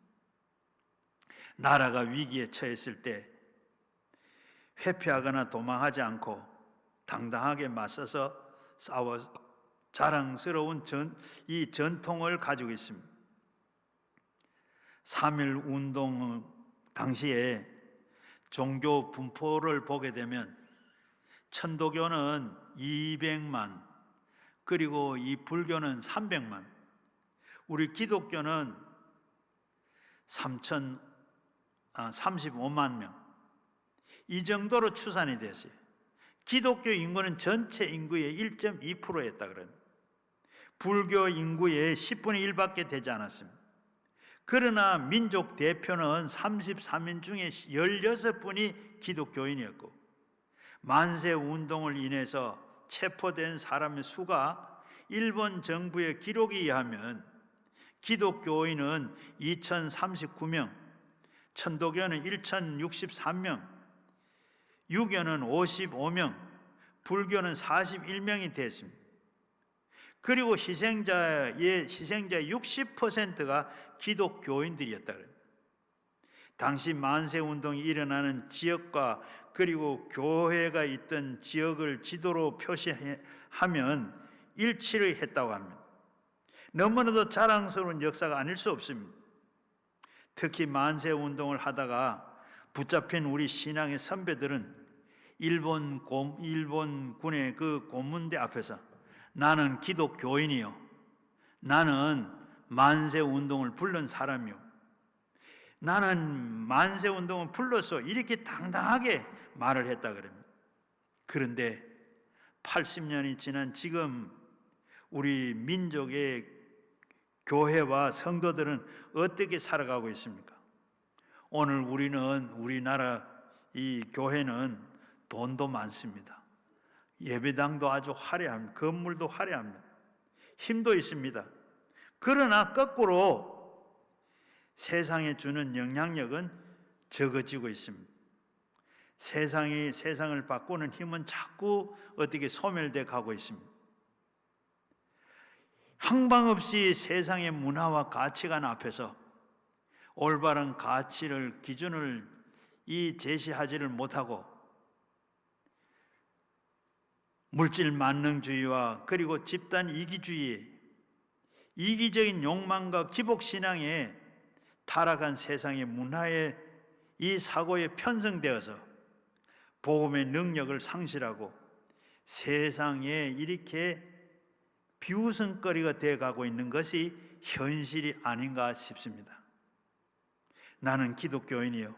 나라가 위기에 처했을 때 회피하거나 도망하지 않고 당당하게 맞서서 싸워 자랑스러운 이 전통을 가지고 있습니다. 3.1 운동 당시에 종교 분포를 보게 되면 천도교는 200만, 그리고 이 불교는 300만, 우리 기독교는 35만 명, 이 정도로 추산이 됐어요. 기독교 인구는 전체 인구의 1.2%였다 그럽니다. 불교 인구의 10분의 1밖에 되지 않았습니다. 그러나 민족 대표는 33인 중에 16분이 기독교인이었고, 만세 운동을 인해서 체포된 사람의 수가 일본 정부의 기록에 의하면 기독교인은 2039명, 천도교는 1063명, 유교는 55명, 불교는 41명이 됐습니다. 그리고 희생자의 60%가 기독교인들이었다 그래요. 당시 만세운동이 일어나는 지역과 그리고 교회가 있던 지역을 지도로 표시하면 일치를 했다고 합니다. 너무나도 자랑스러운 역사가 아닐 수 없습니다. 특히 만세운동을 하다가 붙잡힌 우리 신앙의 선배들은 일본군의 그 고문대 앞에서 나는 기독교인이요, 나는 만세운동을 부른 사람이요, 나는 만세운동을 불렀어, 이렇게 당당하게 말을 했다 그럽니다. 그런데 80년이 지난 지금 우리 민족의 교회와 성도들은 어떻게 살아가고 있습니까? 오늘 우리나라 이 교회는 돈도 많습니다. 예배당도 아주 화려합니다. 건물도 화려합니다. 힘도 있습니다. 그러나 거꾸로 세상에 주는 영향력은 적어지고 있습니다. 세상을 바꾸는 힘은 자꾸 어떻게 소멸돼 가고 있습니다. 항방 없이 세상의 문화와 가치관 앞에서 올바른 기준을 제시하지를 못하고 물질 만능주의와 그리고 집단 이기주의, 이기적인 욕망과 기복신앙에 타락한 세상의 문화에 이 사고에 편성되어서 복음의 능력을 상실하고 세상에 이렇게 비웃음거리가 되어가고 있는 것이 현실이 아닌가 싶습니다. 나는 기독교인이요,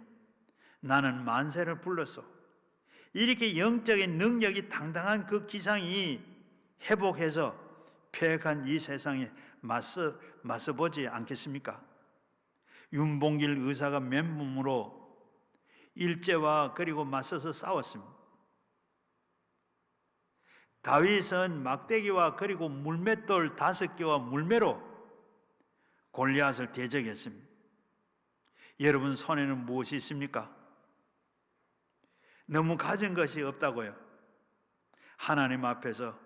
나는 만세를 불렀소, 이렇게 영적인 능력이 당당한 그 기상이 회복해서 폐역한 이 세상에 맞서보지 않겠습니까? 윤봉길 의사가 맨몸으로 일제와 그리고 맞서서 싸웠습니다. 다윗은 막대기와 그리고 물맷돌 5개와 물매로 골리앗을 대적했습니다. 여러분 손에는 무엇이 있습니까? 너무 가진 것이 없다고요. 하나님 앞에서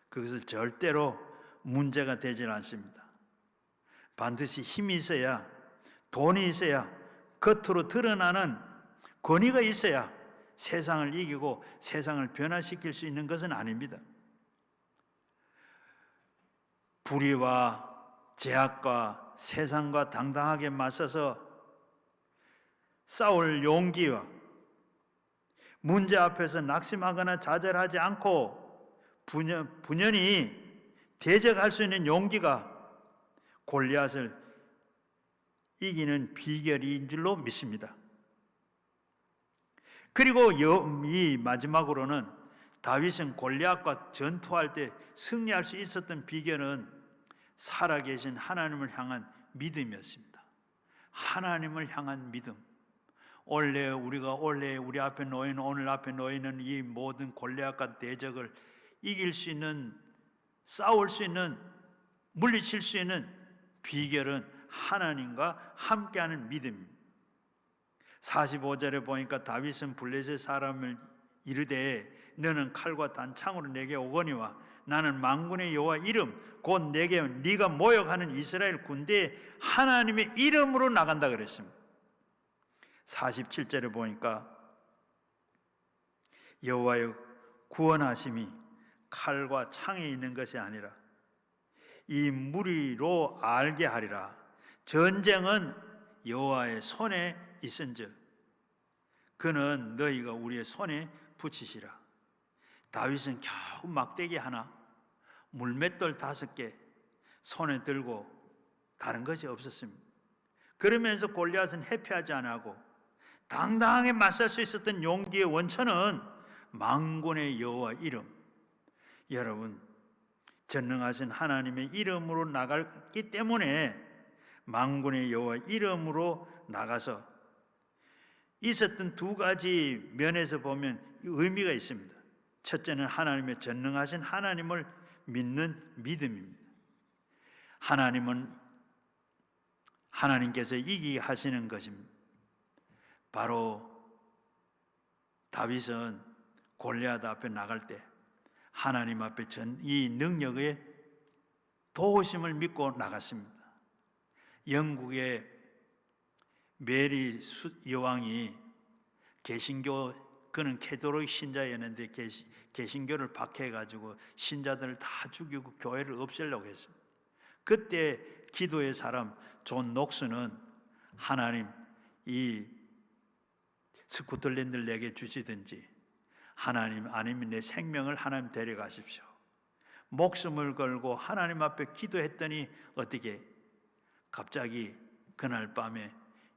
그것을 절대로 문제가 되질 않습니다. 반드시 힘이 있어야, 돈이 있어야, 겉으로 드러나는 권위가 있어야 세상을 이기고 세상을 변화시킬 수 있는 것은 아닙니다. 불의와 제약과 세상과 당당하게 맞서서 싸울 용기와 문제 앞에서 낙심하거나 좌절하지 않고 분연히 대적할 수 있는 용기가 골리앗을 이기는 비결인 줄로 믿습니다. 그리고 이 마지막으로는 다윗은 골리앗과 전투할 때 승리할 수 있었던 비결은 살아계신 하나님을 향한 믿음이었습니다. 하나님을 향한 믿음. 원래 우리 앞에 놓이는, 오늘 앞에 놓이는 이 모든 골리앗과 대적을 이길 수 있는, 싸울 수 있는, 물리칠 수 있는 비결은 하나님과 함께하는 믿음입니다. 45절에 보니까 다윗은 블레셋 사람을 이르되 너는 칼과 단창으로 내게 오거니와 나는 만군의 여호와 이름 곧 내게 네가 모욕하는 이스라엘 군대에 하나님의 이름으로 나간다 그랬습니다. 47절에 보니까 여호와의 구원하심이 칼과 창에 있는 것이 아니라 이 무리로 알게 하리라. 전쟁은 여호와의 손에 있은즉 그는 너희가 우리의 손에 붙이시라. 다윗은 겨우 막대기 하나, 물맷돌 5개 손에 들고 다른 것이 없었습니다. 그러면서 골리앗은 회피하지 않고 당당하게 맞설 수 있었던 용기의 원천은 만군의 여호와 이름. 여러분, 전능하신 하나님의 이름으로 나갔기 때문에 만군의 여호와 이름으로 나가서 있었던 2가지 면에서 보면 의미가 있습니다. 첫째는 하나님의 전능하신 하나님을 믿는 믿음입니다. 하나님께서 이기게 하시는 것입니다. 바로 다윗은 골리앗 앞에 나갈 때 하나님 앞에 이 능력의 도우심을 믿고 나갔습니다. 영국의 메리 여왕이 개신교, 그는 캐톨릭 신자였는데 개신교를 박해가지고 신자들을 다 죽이고 교회를 없애려고 했습니다. 그때 기도의 사람 존 녹스는 하나님, 이 스코틀랜드를 내게 주시든지 하나님 아니면 내 생명을 하나님 데려가십시오. 목숨을 걸고 하나님 앞에 기도했더니 어떻게 갑자기 그날 밤에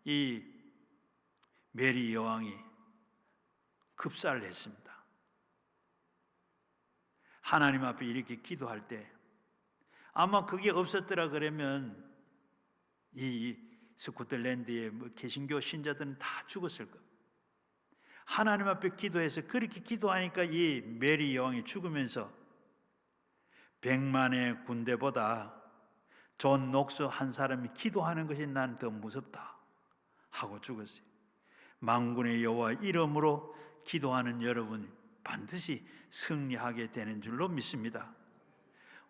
이 메리 여왕이 급사를 했습니다. 하나님 앞에 이렇게 기도할 때 아마 그게 없었더라 그러면 이 스코틀랜드의 개신교 신자들은 다 죽었을 겁니다. 하나님 앞에 기도해서 그렇게 기도하니까 이 메리 여왕이 죽으면서 100만의 군대보다 존 녹스 한 사람이 기도하는 것이 난 더 무섭다 하고 죽었어요. 만군의 여호와 이름으로 기도하는 여러분 반드시 승리하게 되는 줄로 믿습니다.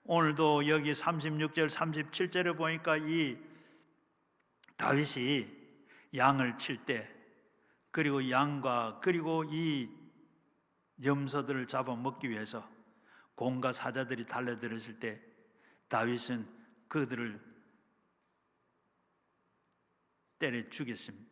오늘도 여기 36절 37절에 보니까 이 다윗이 양을 칠 때 그리고 양과 그리고 이 염소들을 잡아먹기 위해서 공과 사자들이 달려들었을 때 다윗은 그들을 때려 죽였습니다.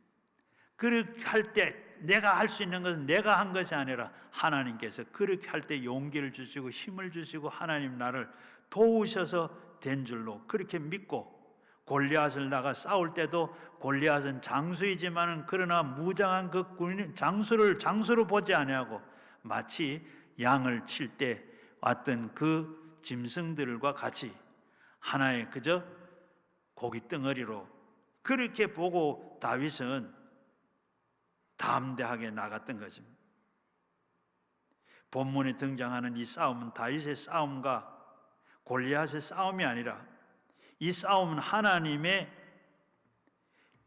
그렇게 할 때 내가 할 수 있는 것은 내가 한 것이 아니라 하나님께서 그렇게 할 때 용기를 주시고 힘을 주시고 하나님 나를 도우셔서 된 줄로 그렇게 믿고 골리앗을 나가 싸울 때도 골리앗은 장수이지만은 그러나 무장한 그 군인 장수로 보지 아니하고 마치 양을 칠 때 왔던 그 짐승들과 같이 하나의 그저 고기 덩어리로 그렇게 보고 다윗은 담대하게 나갔던 것입니다. 본문에 등장하는 이 싸움은 다윗의 싸움과 골리앗의 싸움이 아니라 이 싸움은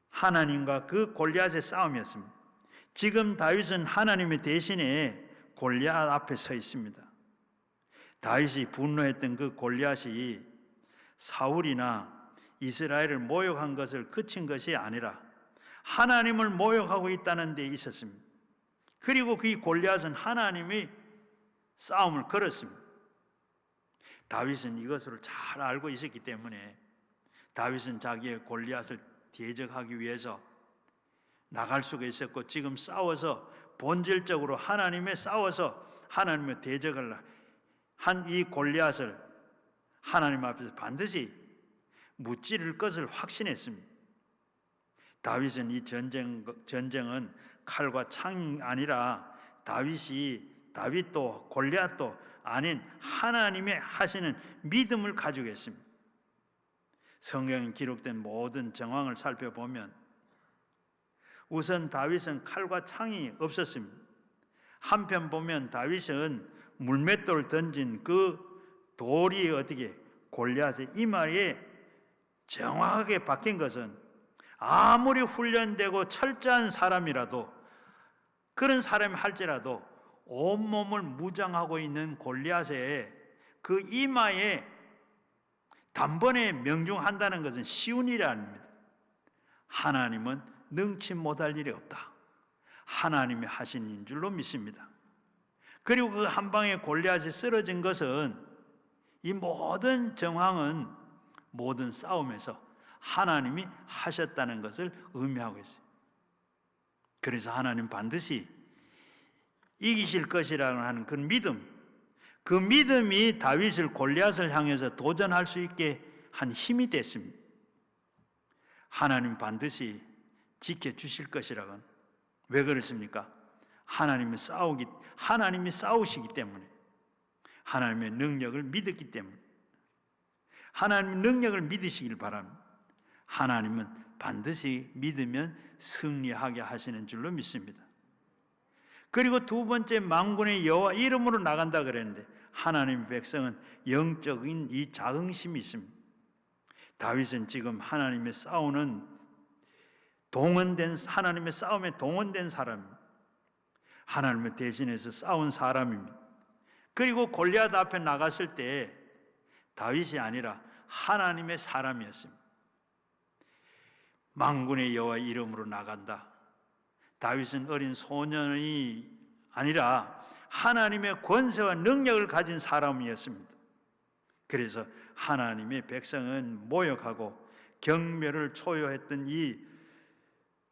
하나님과 그 골리앗의 싸움이었습니다. 지금 다윗은 하나님의 대신에 골리앗 앞에 서 있습니다. 다윗이 분노했던 그 골리앗이 사울이나 이스라엘을 모욕한 것을 그친 것이 아니라 하나님을 모욕하고 있다는 데 있었습니다. 그리고 그 골리앗은 하나님이 싸움을 걸었습니다. 다윗은 이것을 잘 알고 있었기 때문에 다윗은 자기의 골리앗을 대적하기 위해서 나갈 수가 있었고 지금 싸워서 본질적으로 하나님의 싸워서 하나님의 대적을 한 이 골리앗을 하나님 앞에서 반드시 무찌를 것을 확신했습니다. 다윗은 이 전쟁은 칼과 창이 아니라 다윗도 골리앗도 아닌 하나님의 하시는 믿음을 가지고 있습니다. 성경에 기록된 모든 정황을 살펴보면 우선 다윗은 칼과 창이 없었습니다. 한편 보면 다윗은 물맷돌을 던진 그 돌이 어떻게 골리앗의 이마에 정확하게 박힌 것은 아무리 훈련되고 철저한 사람이라도 그런 사람이 할지라도 온몸을 무장하고 있는 골리앗의 그 이마에 단번에 명중한다는 것은 쉬운 일이 아닙니다. 하나님은 능치 못할 일이 없다. 하나님이 하신 인 줄로 믿습니다. 그리고 그 한 방에 골리앗이 쓰러진 것은 이 모든 정황은 모든 싸움에서 하나님이 하셨다는 것을 의미하고 있어요. 그래서 하나님 반드시 이기실 것이라는 하는 그 믿음, 그 믿음이 다윗을 골리앗을 향해서 도전할 수 있게 한 힘이 됐습니다. 하나님 반드시 지켜주실 것이라고는 왜 그렇습니까? 하나님이 싸우시기 때문에 하나님의 능력을 믿었기 때문에 하나님의 능력을 믿으시길 바랍니다. 하나님은 반드시 믿으면 승리하게 하시는 줄로 믿습니다. 그리고 두 번째 만군의 여호와 이름으로 나간다 그랬는데 하나님의 백성은 영적인 이 자긍심이 있습니다. 다윗은 지금 하나님의 싸움에 동원된 사람입니다. 하나님을 대신해서 싸운 사람입니다. 그리고 골리앗 앞에 나갔을 때 다윗이 아니라 하나님의 사람이었습니다. 만군의 여호와 이름으로 나간다. 다윗은 어린 소년이 아니라 하나님의 권세와 능력을 가진 사람이었습니다. 그래서 하나님의 백성은 모욕하고 경멸을 초요했던 이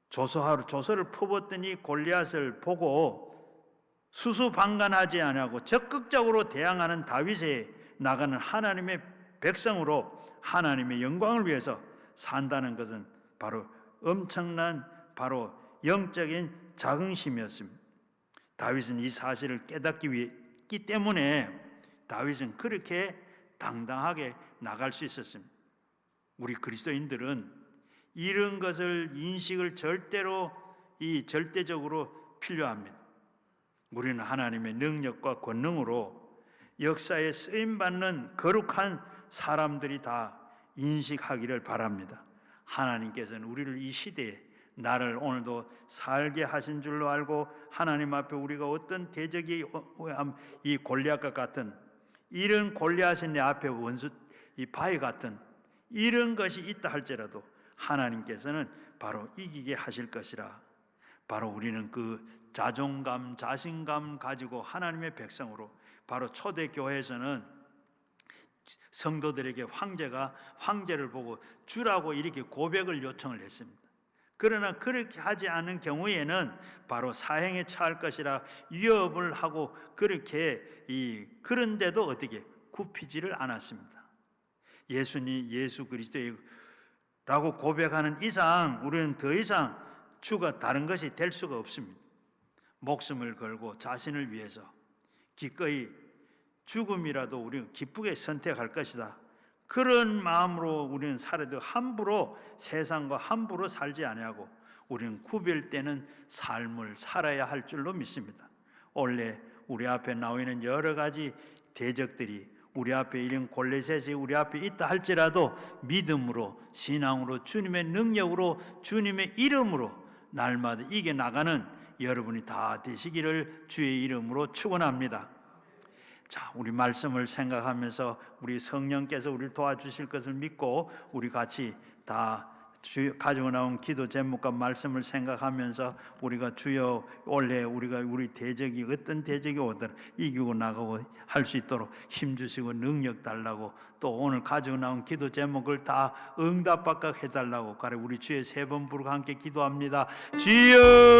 조서를 퍼붓던 이 골리앗을 보고 수수방관하지 아니하고 적극적으로 대항하는 다윗에 나가는 하나님의 백성으로 하나님의 영광을 위해서 산다는 것은 바로 엄청난 바로 영적인 자긍심이었습니다. 다윗은 이 사실을 깨닫기 때문에 다윗은 그렇게 당당하게 나갈 수 있었습니다. 우리 그리스도인들은 이런 것을 인식을 절대적으로 필요합니다. 우리는 하나님의 능력과 권능으로 역사에 쓰임받는 거룩한 사람들이 다 인식하기를 바랍니다. 하나님께서는 우리를 이 시대에 나를 오늘도 살게 하신 줄로 알고 하나님 앞에 우리가 어떤 대적이 이 골리앗과 같은 이런 골리앗이 내 앞에 원수 이 바위 같은 이런 것이 있다 할지라도 하나님께서는 바로 이기게 하실 것이라. 바로 우리는 그 자존감, 자신감 가지고 하나님의 백성으로 바로 초대교회에서는 성도들에게 황제를 보고 주라고 이렇게 고백을 요청을 했습니다. 그러나 그렇게 하지 않은 경우에는 바로 사형에 처할 것이라 위협을 하고 그런데도 어떻게 굽히지를 않았습니다. 예수님 예수 그리스도라고 고백하는 이상 우리는 더 이상 주가 다른 것이 될 수가 없습니다. 목숨을 걸고 자신을 위해서 기꺼이 죽음이라도 우리는 기쁘게 선택할 것이다. 그런 마음으로 우리는 살아도 함부로 세상과 함부로 살지 아니하고 우리는 구별되는 삶을 살아야 할 줄로 믿습니다. 원래 우리 앞에 나와 있는 여러 가지 대적들이 우리 앞에 이런 골리앗이 우리 앞에 있다 할지라도 믿음으로 신앙으로 주님의 능력으로 주님의 이름으로 날마다 이겨나가는 여러분이 다 되시기를 주의 이름으로 축원합니다. 자, 우리 말씀을 생각하면서 우리 성령께서 우리를 도와주실 것을 믿고 우리 같이 다 가지고 나온 기도 제목과 말씀을 생각하면서 우리가 주여 원래 우리 대적이 어떤 대적이 오더라 이기고 나가고 할 수 있도록 힘주시고 능력 달라고 또 오늘 가지고 나온 기도 제목을 다 응답받게 해달라고 우리 주의 세 번 부르고 함께 기도합니다. 주여